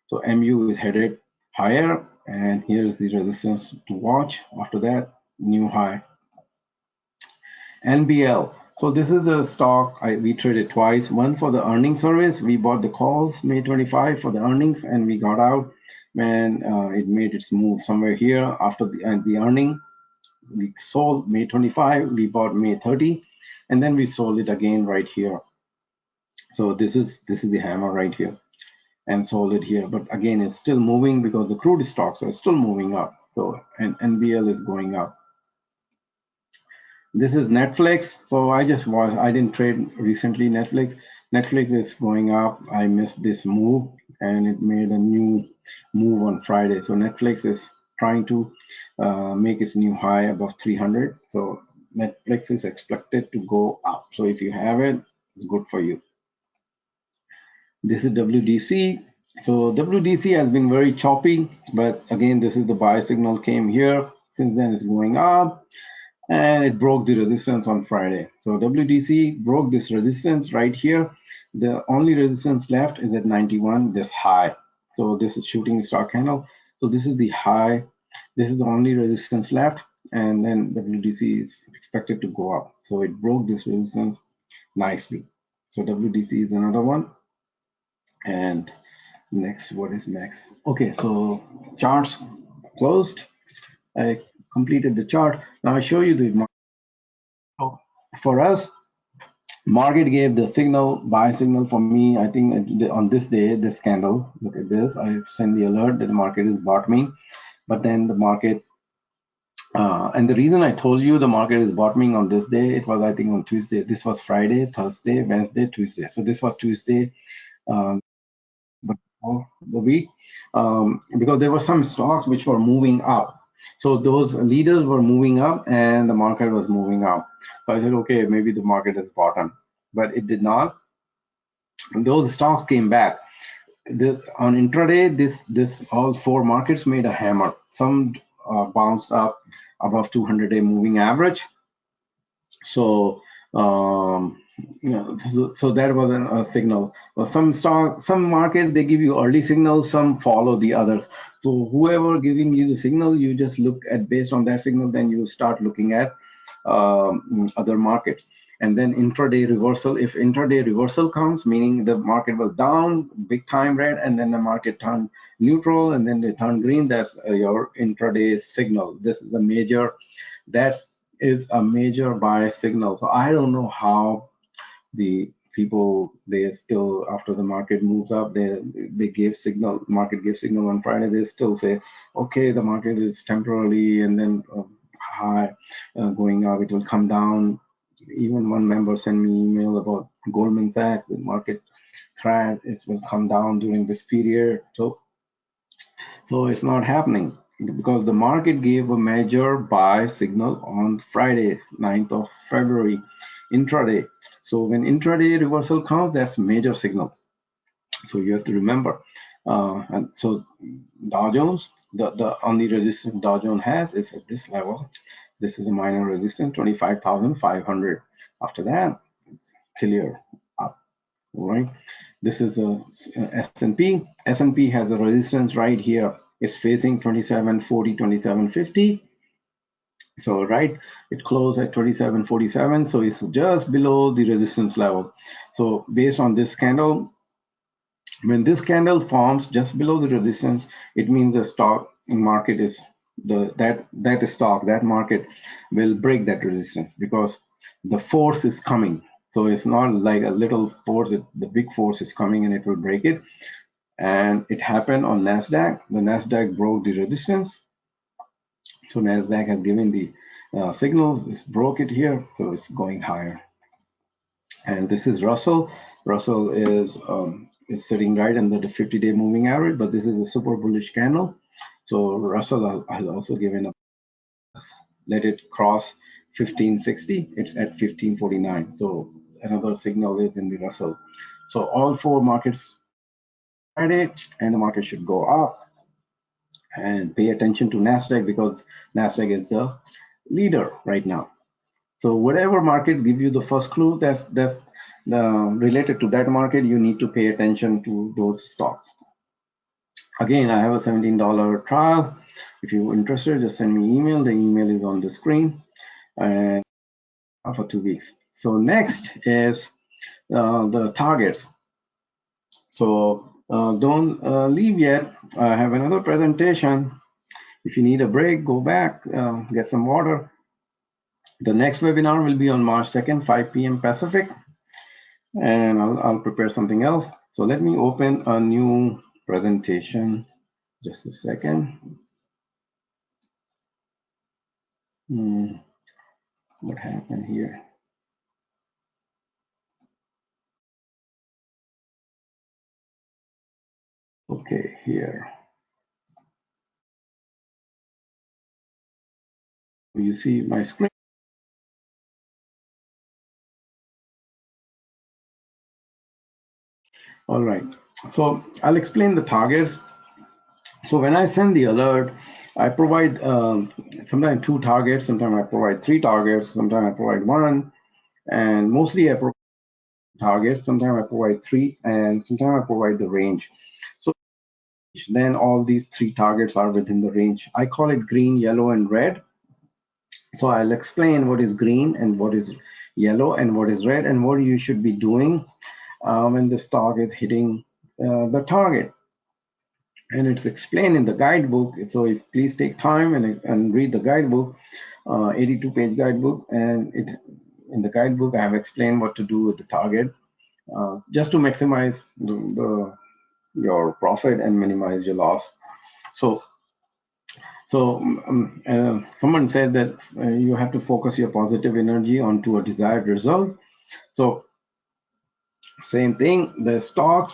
So MU is headed higher, and here's the resistance to watch. After that, new high. NBL. So this is the stock we traded twice. One for the earnings service. We bought the calls May 25 for the earnings, and we got out when it made its move somewhere here after the earning. We sold May 25. We bought May 30, and then we sold it again right here. So this is the hammer right here, and sold it here. But again, it's still moving because the crude stocks are still moving up. So and NBL is going up. This is Netflix. So I just watched. I didn't trade recently. Netflix is going up. I missed this move, and it made a new move on Friday. So Netflix is trying to make its new high above 300. So Netflix is expected to go up. So if you have it, it's good for you. This is WDC. So WDC has been very choppy, but again, this is the buy signal came here. Since then, it's going up, and it broke the resistance on Friday. So WDC broke this resistance right here. The only resistance left is at 91, this high. So this is shooting star candle. So this is the high. This is the only resistance left, and then WDC is expected to go up. So it broke this resistance nicely. So WDC is another one. And next, what is next? Okay, so charts closed. I completed the chart. Now I show you the market. So for us, market gave the signal, buy signal for me. I think on this day, this candle, look at this. I send the alert that the market is bottoming, but then the market, and the reason I told you the market is bottoming on this day, it was I think on Tuesday. This was Friday, Thursday, Wednesday, Tuesday. So this was Tuesday. But the week, because there were some stocks which were moving up. So those leaders were moving up and the market was moving up. So I said, okay, maybe the market is bottom, but it did not. And those stocks came back. On intraday, this all four markets made a hammer. Some bounced up above 200-day moving average. So so that was a signal. Some markets they give you early signals, some follow the others. So whoever giving you the signal, you just look at based on that signal, then you start looking at other markets. And then intraday reversal. If intraday reversal comes, meaning the market was down, big time red, and then the market turned neutral, and then they turn green, that's your intraday signal. This is a major. That's is a major buy signal. So I don't know how the people, they still, after the market moves up, they give signal, market gives signal on Friday, they still say, okay, the market is temporarily and then high going up, it will come down. Even one member sent me email about Goldman Sachs, the market crash, it will come down during this period. So it's not happening because the market gave a major buy signal on Friday, 9th of February, intraday. So when intraday reversal comes, that's major signal. So you have to remember. And so Dow Jones, the only resistance Dow Jones has is at this level. This is a minor resistance, 25,500. After that, it's clear up, all right? This is a S&P. S&P has a resistance right here. It's facing 2740, 2750. So right, it closed at 2747. So it's just below the resistance level. So based on this candle, when this candle forms just below the resistance, it means the stock market is that market will break that resistance because the force is coming. So it's not like a little force, the big force is coming and it will break it. And it happened on NASDAQ. The NASDAQ broke the resistance. So NASDAQ has given the signal, it's broke it here, so it's going higher. And this is Russell. Russell is sitting right under the 50-day moving average, but this is a super bullish candle. So Russell has also given a, let it cross 1560, it's at 1549. So another signal is in the Russell. So all four markets Friday, and the market should go up. And pay attention to NASDAQ because NASDAQ is the leader right now. So whatever market give you the first clue, that's related to that market, you need to pay attention to those stocks. Again, I have a $17 trial. If you're interested, just send me email. The email is on the screen, and for 2 weeks. So next is the targets. So don't leave yet. I have another presentation. If you need a break, go back, get some water. The next webinar will be on March 2nd, 5 p.m. Pacific, and I'll prepare something else. So let me open a new presentation. Just a second. What happened here? Okay, here. You see my screen? All right, so I'll explain the targets. So when I send the alert, I provide sometimes 2 targets, sometimes I provide 3 targets, sometimes I provide 1, and mostly I provide targets, sometimes I provide 3, and sometimes I provide the range. So then all these 3 targets are within the range. I call it green, yellow, and red. So I'll explain what is green and what is yellow and what is red and what you should be doing when the stock is hitting the target. And it's explained in the guidebook. So if please take time and read the guidebook, 82-page guidebook, and in the guidebook I have explained what to do with the target just to maximize your profit and minimize your loss. So someone said that you have to focus your positive energy onto a desired result. So same thing, the stocks,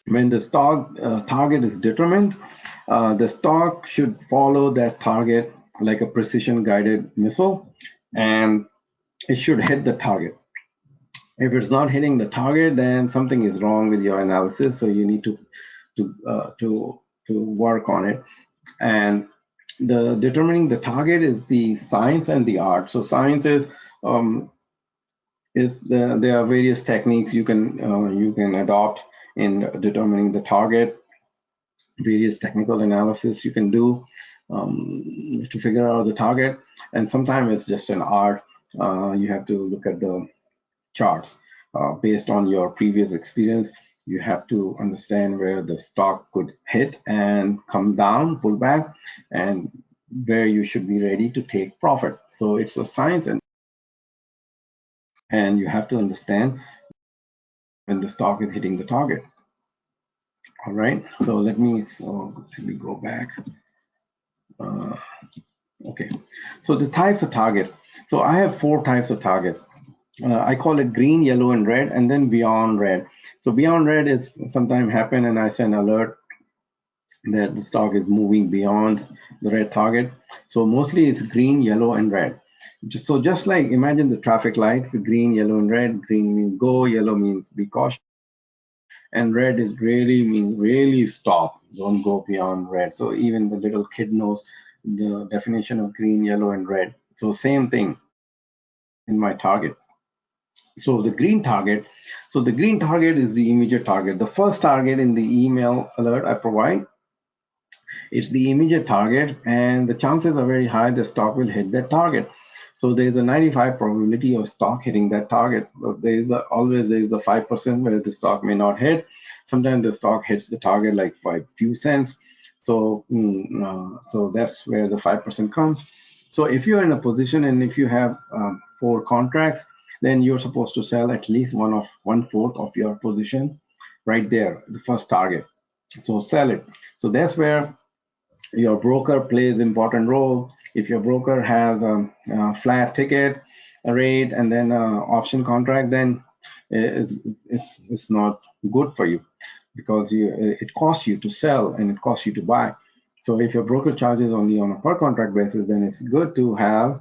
when the stock target is determined, the stock should follow that target like a precision guided missile, and it should hit the target. If it's not hitting the target, then something is wrong with your analysis. So you need to work on it. And the determining the target is the science and the art. So science is there are various techniques you can adopt in determining the target, various technical analysis you can do to figure out the target, and sometimes it's just an art. You have to look at the charts based on your previous experience. You have to understand where the stock could hit and come down, pull back, and where you should be ready to take profit. So it's a science, and you have to understand when the stock is hitting the target. All right, so let me go back. Okay, so the types of target. So I have 4 types of target. I call it green, yellow, and red, and then beyond red. So beyond red is sometimes happen, and I send alert that the stock is moving beyond the red target. So mostly it's green, yellow, and red. So just like imagine the traffic lights, green, yellow, and red. Green means go, yellow means be cautious, and red is really means really stop. Don't go beyond red. So even the little kid knows the definition of green, yellow, and red. So same thing in my target. So the green target, is the immediate target. The first target in the email alert I provide, it's the immediate target, and the chances are very high the stock will hit that target. So there's a 95 probability of stock hitting that target. But always there is a 5% where the stock may not hit. Sometimes the stock hits the target like by few cents. So so that's where the 5% comes. So if you're in a position and if you have 4 contracts, then you're supposed to sell at least 1/4 of your position right there, the first target. So sell it. So that's where your broker plays important role. If your broker has a flat ticket rate and then option contract, then it's not good for you, because it costs you to sell and it costs you to buy. So if your broker charges only on a per contract basis, then it's good to have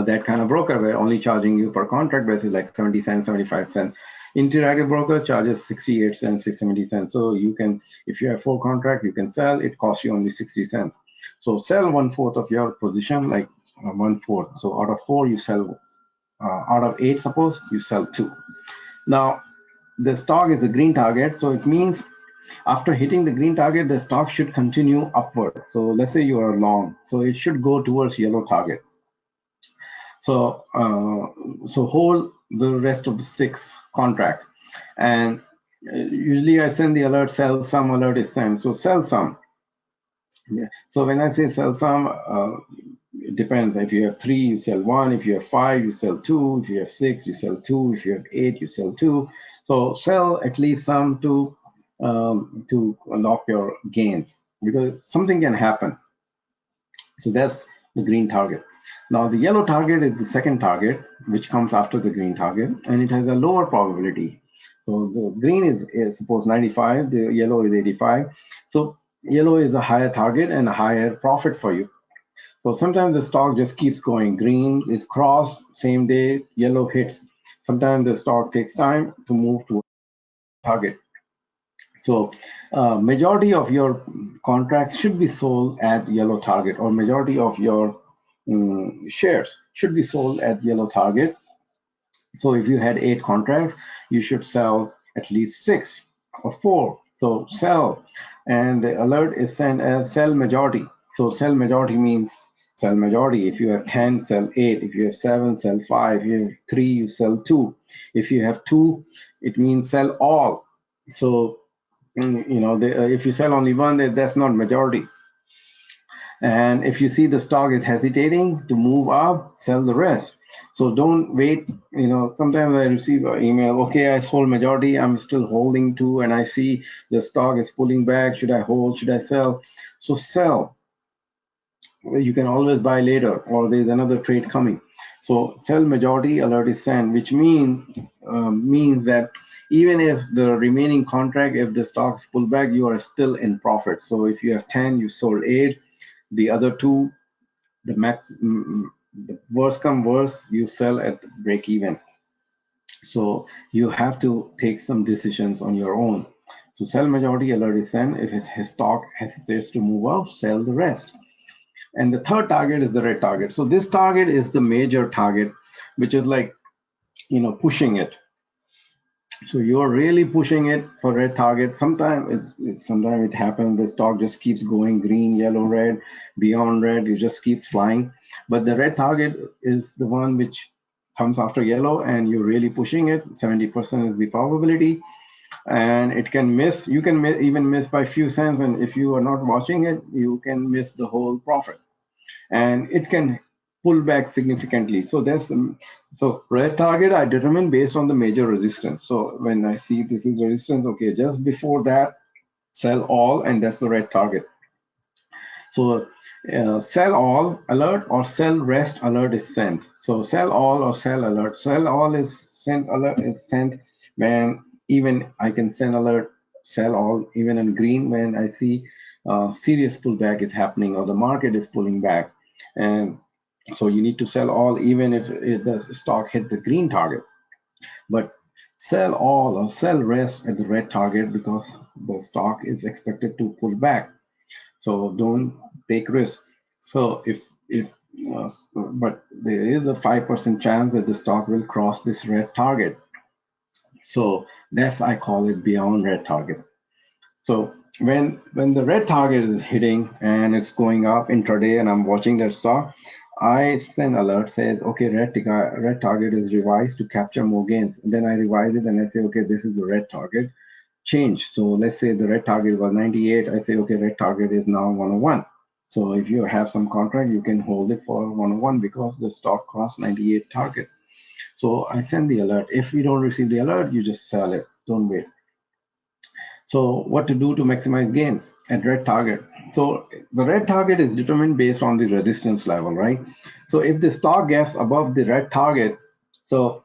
that kind of broker where only charging you per contract basis like 70 cents, 75 cents. Interactive broker charges 68 cents, 70 cents. So you can, if you have 4 contracts, you can sell. It costs you only 60 cents. So sell 1/4 of your position, like 1/4. So out of 4, you sell. Out of 8, suppose you sell 2. Now the stock is a green target, so it means after hitting the green target, the stock should continue upward. So let's say you are long, so it should go towards yellow target. So so hold the rest of the 6 contracts, and usually I send the alert, sell some alert is sent. So sell some. Yeah. So when I say sell some, it depends. If you have 3, you sell 1. If you have 5, you sell 2. If you have 6, you sell 2. If you have 8, you sell 2. So sell at least some to lock your gains, because something can happen. So that's the green target. Now the yellow target is the second target, which comes after the green target, and it has a lower probability. So the green is suppose 95, the yellow is 85. So yellow is a higher target and a higher profit for you. So sometimes the stock just keeps going. Green is crossed, same day, yellow hits. Sometimes the stock takes time to move to target. So majority of your contracts should be sold at yellow target, or majority of your shares should be sold at yellow target. So if you had 8 contracts, you should sell at least 6 or 4. So sell, and the alert is sent as sell majority. So sell majority means sell majority. If you have 10, sell 8. If you have 7, sell 5. If you have 3, you sell 2. If you have 2, it means sell all. So if you sell only one, that's not majority. And if you see the stock is hesitating to move up, sell the rest. So don't wait. Sometimes I receive an email, okay, I sold majority, I'm still holding two, and I see the stock is pulling back. Should I hold? Should I sell? So sell. You can always buy later, or there's another trade coming. So sell majority, alert is sent, which means that even if the remaining contract, if the stocks pull back, you are still in profit. So if you have 10, you sold 8, the other 2, the worst come worse, you sell at break even. So you have to take some decisions on your own. So sell majority, alert is sent. If his stock hesitates to move up, sell the rest. And the third target is the red target. So this target is the major target, which is like, pushing it. So you're really pushing it for red target. Sometimes it happens, the stock just keeps going green, yellow, red, beyond red, it just keeps flying. But the red target is the one which comes after yellow, and you're really pushing it. 70% is the probability, and it can miss. You can even miss by few cents, and if you are not watching it, you can miss the whole profit. And it can pull back significantly. So red target I determine based on the major resistance. So when I see this is resistance, okay, just before that, sell all, and that's the red target. So sell all alert or sell rest alert is sent. So sell all or sell alert. Sell all is sent, alert is sent when even I can send alert, sell all even in green when I see serious pullback is happening or the market is pulling back. And so you need to sell all even if the stock hit the green target. But sell all or sell rest at the red target because the stock is expected to pull back. So don't take risk. So but there is a 5% chance that the stock will cross this red target. So that's, I call it beyond red target. So when the red target is hitting and it's going up intraday and I'm watching that stock, I send alert says, okay, red target is revised to capture more gains. And then I revise it and I say, okay, this is the red target change. So let's say the red target was 98. I say, okay, red target is now 101. So if you have some contract, you can hold it for 101 because the stock crossed 98 target. So I send the alert. If you don't receive the alert, you just sell it. Don't wait. So what to do to maximize gains at red target? So the red target is determined based on the resistance level, right? So if the stock gaps above the red target, so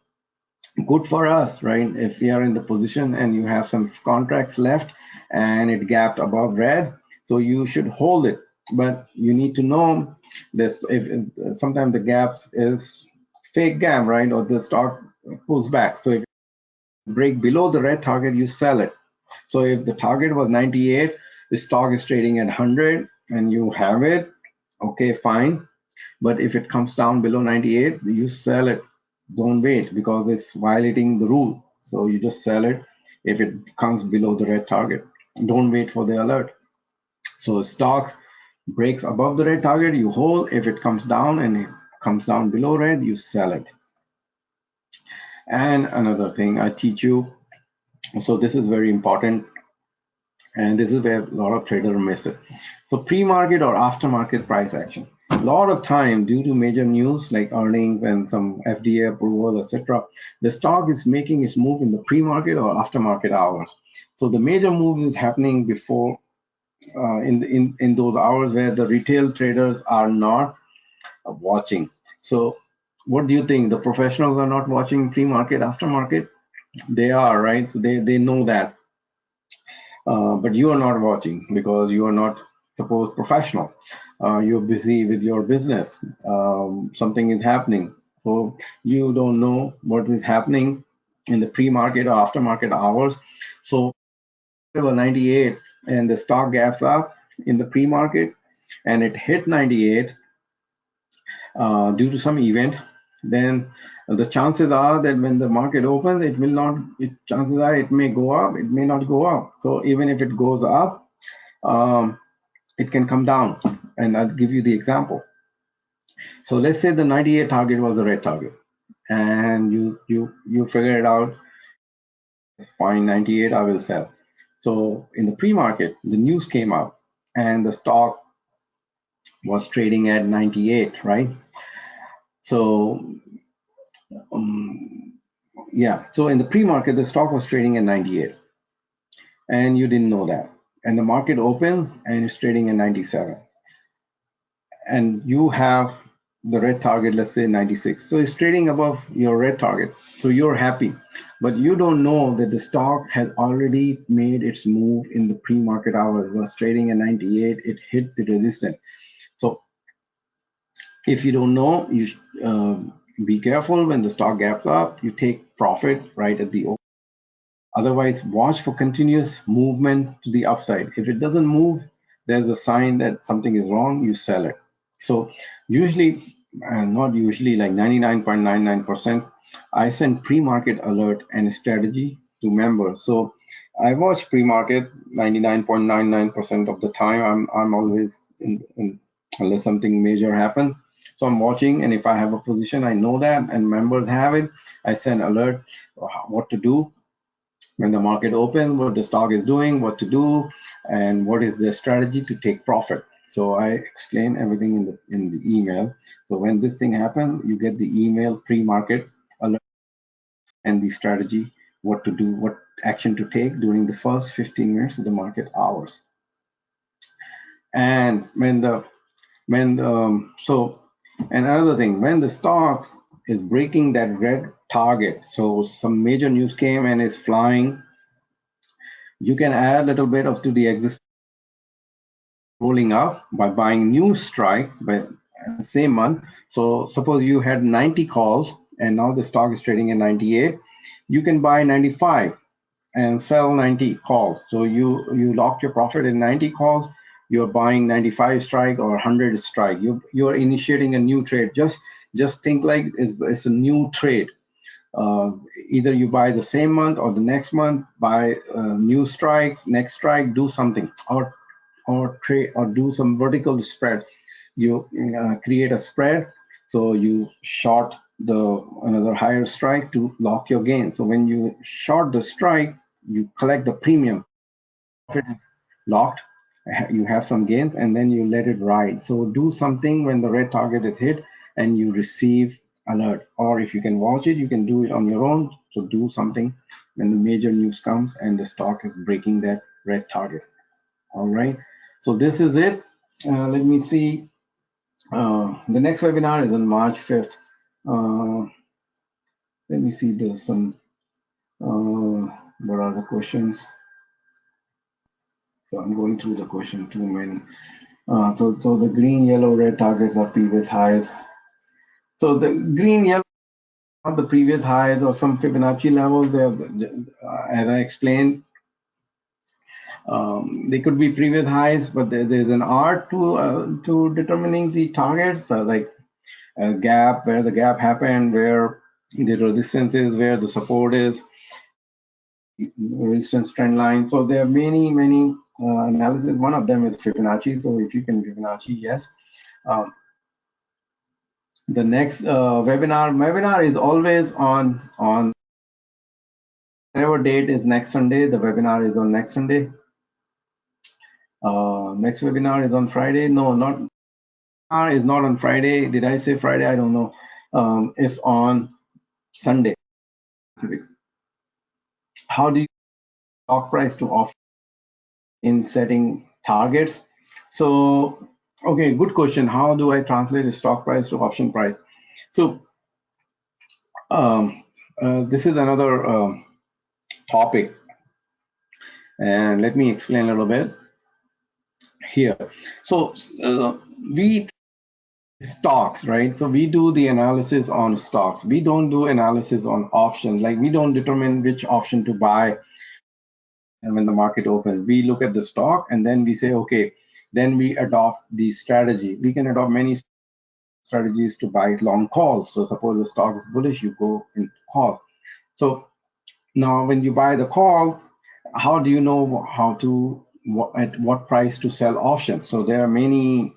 good for us, right? If we are in the position and you have some contracts left and it gapped above red, so you should hold it. But you need to know this, if sometimes the gaps is fake gap, right? Or the stock pulls back. So if you break below the red target, you sell it. So if the target was 98, the stock is trading at 100 and you have it, okay, fine. But if it comes down below 98, you sell it. Don't wait because it's violating the rule. So you just sell it if it comes below the red target. Don't wait for the alert. So stocks breaks above the red target, you hold. If it comes down and it comes down below red, you sell it. And another thing I teach you, so this is very important, and this is where a lot of traders miss it. So pre-market or after-market price action. A lot of time, due to major news like earnings and some FDA approvals, etc., the stock is making its move in the pre-market or after-market hours. So the major moves is happening before, in those hours where the retail traders are not watching. So what do you think? The professionals are not watching pre-market, after-market? They are, right? So they know that. But you are not watching because you are not supposed professional. You're busy with your business. Something is happening. So you don't know what is happening in the pre-market or after-market hours. So was 98 and the stock gaps up in the pre-market and it hit 98 due to some event, then the chances are that when the market opens, it will not, chances are it may go up, it may not go up. So even if it goes up, it can come down. And I'll give you the example. So let's say the 98 target was a red target and you figure it out, fine, 98, I will sell. So in the pre-market, the news came out and the stock was trading at 98, right? So yeah, so in the pre-market, the stock was trading at 98 and you didn't know that. And the market opened and it's trading at 97. And you have the red target, let's say 96. So it's trading above your red target. So you're happy, but you don't know that the stock has already made its move in the pre-market hours. It was trading at 98, it hit the resistance. So if you don't know, you be careful when the stock gaps up, you take profit right at the open. Otherwise, watch for continuous movement to the upside. If it doesn't move, there's a sign that something is wrong, you sell it. So usually, not usually, like 99.99%, I send pre-market alert and strategy to members. So I watch pre-market 99.99% of the time. I'm always in unless something major happens. So I'm watching, and if I have a position, I know that, and members have it, I send alert what to do when the market opens, what the stock is doing, what to do, and what is the strategy to take profit. So I explain everything in the email. So when this thing happens, you get the email pre-market alert and the strategy, what to do, what action to take during the first 15 minutes of the market hours. And so another thing, when the stocks is breaking that red target, so some major news came and is flying, you can add a little bit of to the existing rolling up by buying new strike by same month. So suppose you had 90 calls and now the stock is trading at 98, you can buy 95 and sell 90 calls. So you locked your profit in 90 calls, you're buying 95 strike or 100 strike. You're initiating a new trade. Just think like it's a new trade. Either you buy the same month or the next month, buy new strikes, next strike, do something, or trade or do some vertical spread. You create a spread, so you short another higher strike to lock your gain. So when you short the strike, you collect the premium. If it is locked, you have some gains, and then you let it ride. So do something when the red target is hit and you receive alert, or if you can watch it, you can do it on your own. So do something when the major news comes and the stock is breaking that red target. All right, so this is it. Let me see. The next webinar is on March 5th. Let me see, there's some, what are the questions? So I'm going through the question, too many. So the green, yellow, red targets are previous highs. So the green, yellow are the previous highs or some Fibonacci levels. As I explained, they could be previous highs, but there's an art to determining the targets, like a gap, where the gap happened, where the resistance is, where the support is, resistance trend line. So there are many analysis. One of them is Fibonacci. So if you can Fibonacci, yes. The next webinar is always on whatever date is next Sunday. The webinar is on next Sunday. Next webinar is on Friday. No, not is not on Friday. Did I say Friday? I don't know. It's on Sunday. How do you stock price to offer in setting targets? So, okay, good question. How do I translate a stock price to option price? So this is another topic, and let me explain a little bit here. So we stocks, right? So we do the analysis on stocks. We don't do analysis on options. Like we don't determine which option to buy. And when the market opens, we look at the stock and then we say, okay, then we adopt the strategy. We can adopt many strategies to buy long calls. So suppose the stock is bullish, you go in call. So now when you buy the call, how do you know how to, at what price to sell option? So there are many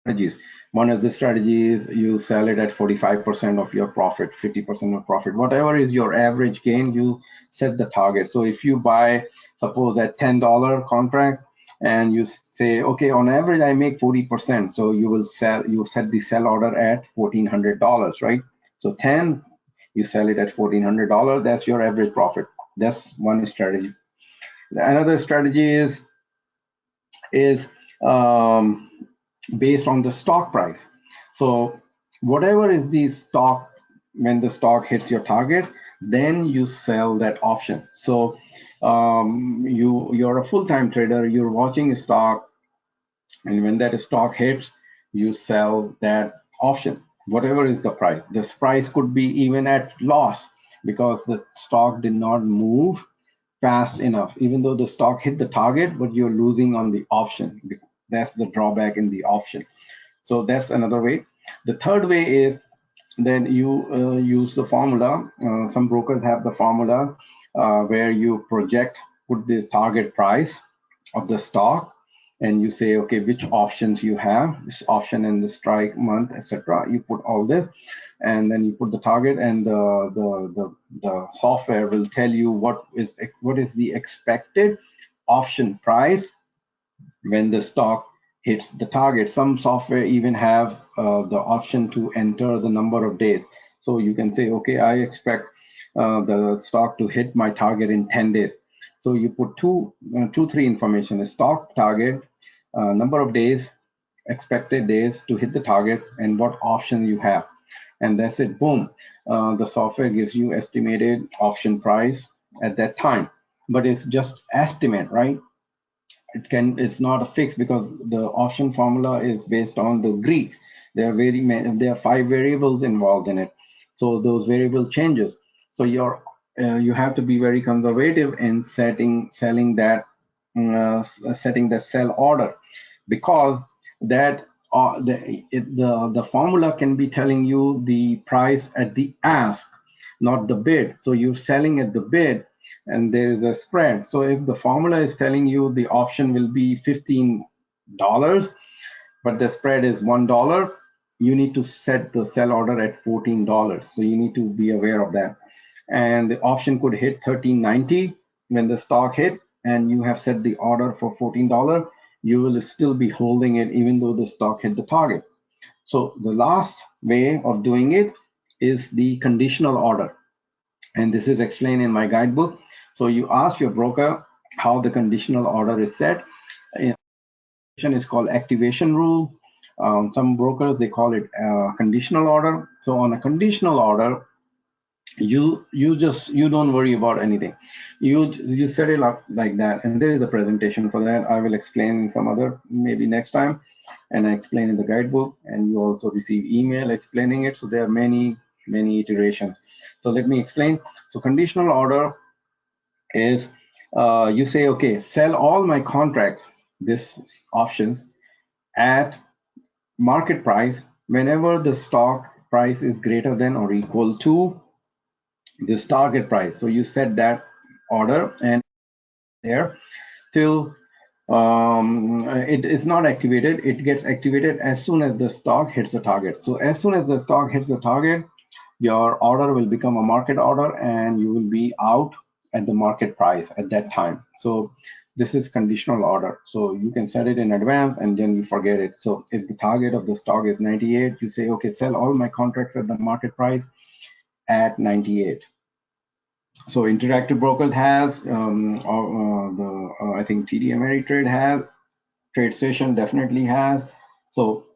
strategies. One of the strategies, you sell it at 45% of your profit, 50% of profit, whatever is your average gain, you set the target. So if you buy, suppose at $10 contract, and you say, okay, on average I make 40%, so you will sell, you set the sell order at $1,400, right? So 10, you sell it at $1,400. That's your average profit. That's one strategy. Another strategy is based on the stock price. So whatever is the stock, when the stock hits your target, then you sell that option. So you're a full-time trader, you're watching a stock, and when that stock hits, you sell that option, whatever is the price. This price could be even at loss because the stock did not move fast enough, even though the stock hit the target, but you're losing on the option. That's the drawback in the option. So that's another way. The third way is then you use the formula. Some brokers have the formula where you project, put the target price of the stock, and you say, okay, which options you have, this option and the strike month, etc. You put all this, and then you put the target, and the software will tell you what is the expected option price when the stock hits the target. Some software even have the option to enter the number of days. So you can say, okay, I expect the stock to hit my target in 10 days. So you put three information: a stock target, number of days, expected days to hit the target, and what option you have. And that's it, boom. The software gives you estimated option price at that time. But it's just estimate, right? It's not a fix, because the option formula is based on the Greeks. There are 5 variables involved in it, so those variable changes. So you have to be very conservative in setting that sell order, because that the formula can be telling you the price at the ask, not the bid. So you're selling at the bid, and there is a spread. So if the formula is telling you the option will be $15, but the spread is $1, you need to set the sell order at $14. So you need to be aware of that. And the option could hit $13.90 when the stock hit, and you have set the order for $14. You will still be holding it even though the stock hit the target. So the last way of doing it is the conditional order. And this is explained in my guidebook. So you ask your broker how the conditional order is set. Is called activation rule. Some brokers, they call it conditional order. So on a conditional order, you don't worry about anything. You set it up like that, and there is a presentation for that. I will explain some other, maybe next time, and I explain in the guidebook, and you also receive email explaining it. So there are many iterations. So let me explain. So conditional order is you say, okay, sell all my contracts, this options, at market price whenever the stock price is greater than or equal to this target price. So you set that order, and there till it is not activated. It gets activated as soon as the stock hits the target. So as soon as the stock hits the target, your order will become a market order, and you will be out at the market price at that time. So this is conditional order. So you can set it in advance, and then you forget it. So if the target of the stock is 98, you say, okay, sell all my contracts at the market price at 98. So Interactive Brokers has, I think TD Ameritrade has, TradeStation definitely has. So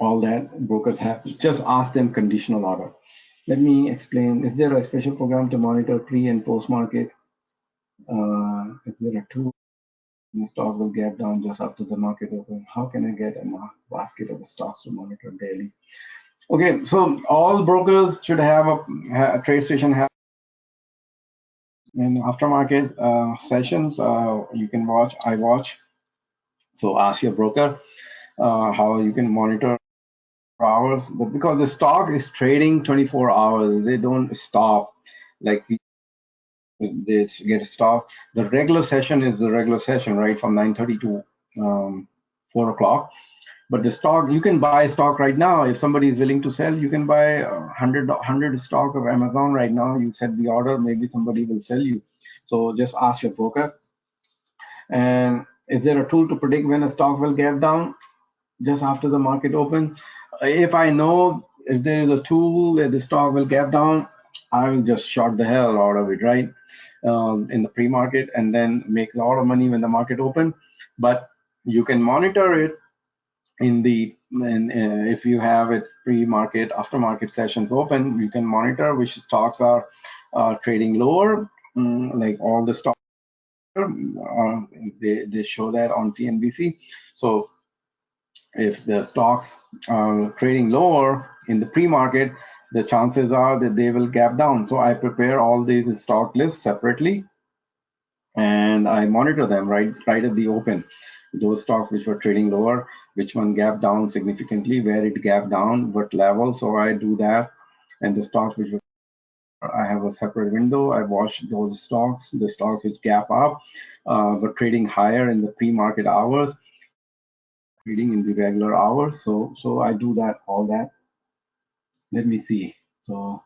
all that brokers have. Just ask them conditional order. Let me explain. Is there a special program to monitor pre and post market? Is there a tool? The stock will get down just after the market open. How can I get a basket of stocks to monitor daily? Okay, so all brokers should have a TradeStation have And aftermarket sessions, you can watch. I watch. So ask your broker how you can monitor hours, but because the stock is trading 24 hours, they don't stop. Like they get a stop. The regular session is the regular session, right, from 9:30 to 4 o'clock. But the stock, you can buy stock right now. If somebody is willing to sell, you can buy 100 stock of Amazon right now. You set the order, maybe somebody will sell you. So just ask your broker. And is there a tool to predict when a stock will gap down just after the market opens? If I know if there is a tool that the stock will gap down, I will just short the hell out of it, right? In the pre-market, and then make a lot of money when the market open. But you can monitor it if you have it pre-market, after-market sessions open, you can monitor which stocks are trading lower, like all the stocks. They show that on CNBC. So if the stocks are trading lower in the pre-market, the chances are that they will gap down. So I prepare all these stock lists separately, and I monitor them right at the open. Those stocks which were trading lower, which one gapped down significantly, where it gapped down, what level. So I do that. And the stocks which were, I have a separate window. I watch those stocks, the stocks which gap up, but trading higher in the pre-market hours, trading in the regular hours. So I do that, all that. Let me see. So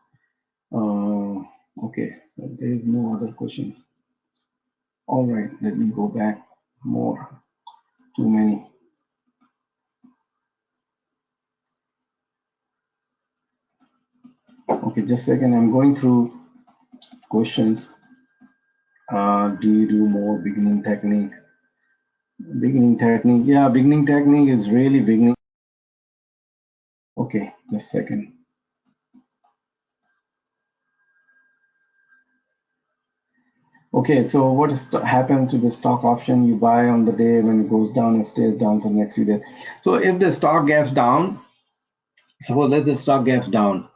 okay, there is no other question. All right, let me go back more. Too many. Okay, just a second. I'm going through questions. Do you do more beginning technique? Beginning technique. Yeah, beginning technique is really beginning. Okay, just a second. Okay, so what is happen to the stock option you buy on the day when it goes down and stays down for the next few days? So if the stock gaps down, suppose let the stock gaps down,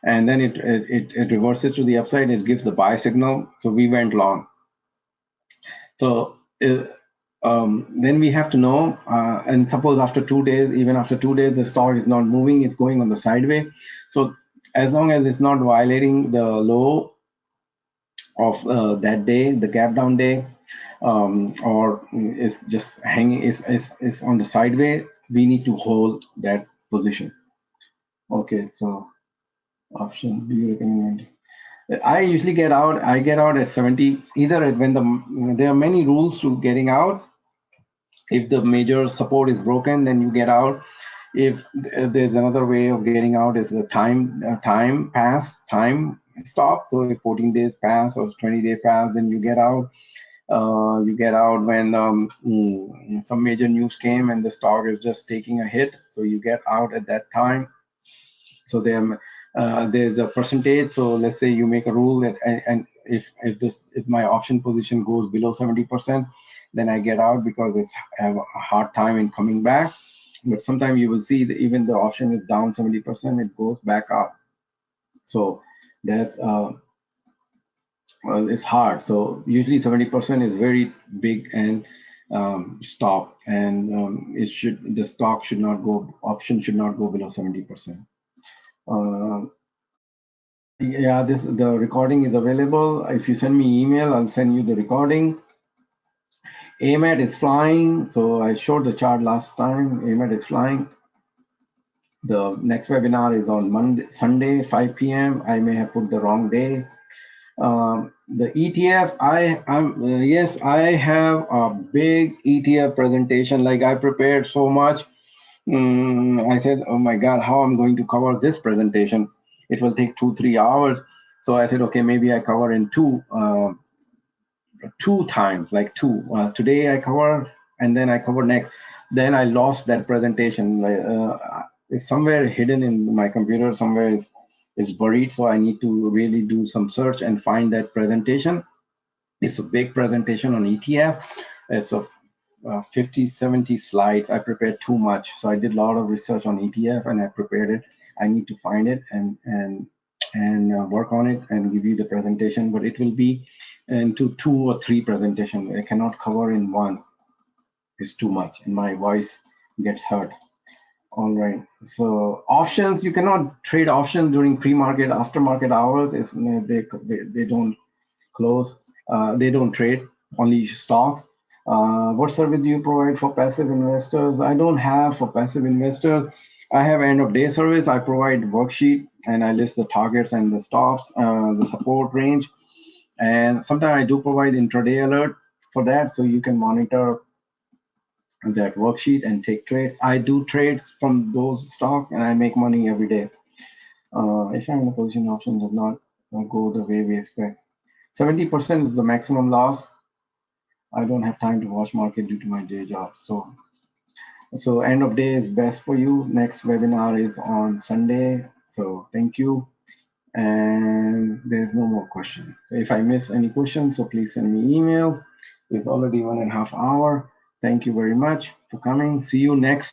and then it reverses to the upside, it gives the buy signal. So we went long. So then we have to know, and suppose after 2 days, even after 2 days, the stock is not moving, it's going on the sideway. So as long as it's not violating the low of that day, the gap down day, or is just hanging, is on the sideway, we need to hold that position. Okay, so option, do you recommend? I usually get out. I get out at 70. Either when there are many rules to getting out. If the major support is broken, then you get out. If there's another way of getting out, is a time stop. So if 14 days pass or 20 days pass, then you get out. You get out when some major news came and the stock is just taking a hit. So you get out at that time. So there's a percentage. So let's say you make a rule that, and if my option position goes below 70%, then I get out because it's have a hard time in coming back. But sometimes you will see that even the option is down 70%, it goes back up. So that's well, it's hard. So usually 70% is very big and stop, and the stock should not go, option should not go below 70%. Yeah, the recording is available. If you send me email, I'll send you the recording. AMAT is flying. So I showed the chart last time. AMAT is flying. The next webinar is on Sunday, 5 p.m. I may have put the wrong day. The ETF, yes, I have a big ETF presentation. Like I prepared so much. I said, oh my God, how I'm going to cover this presentation? It will take 2-3 hours. So I said, okay, maybe I cover in two times, like two. Today I cover, and then I cover next. Then I lost that presentation. It's somewhere hidden in my computer. Somewhere is buried. So I need to really do some search and find that presentation. It's a big presentation on ETF. It's a 50-70 slides. I prepared too much, so I did a lot of research on ETF and I prepared it. I need to find it and work on it and give you the presentation. But it will be into 2 or 3 presentations. I cannot cover in one. It's too much, and my voice gets hurt. All right. So options, you cannot trade options during pre-market, after-market hours. They don't close. They don't trade, only stocks. What service do you provide for passive investors? I don't have for passive investors. I have end of day service. I provide worksheet and I list the targets and the stops, the support range. And sometimes I do provide intraday alert for that, so you can monitor that worksheet and take trades. I do trades from those stocks and I make money every day. If I'm in a position option does not go the way we expect. 70% is the maximum loss. I don't have time to watch market due to my day job. So end of day is best for you. Next webinar is on Sunday. So thank you. And there's no more questions. So if I miss any questions, so please send me email. It's already 1.5 hours. Thank you very much for coming. See you next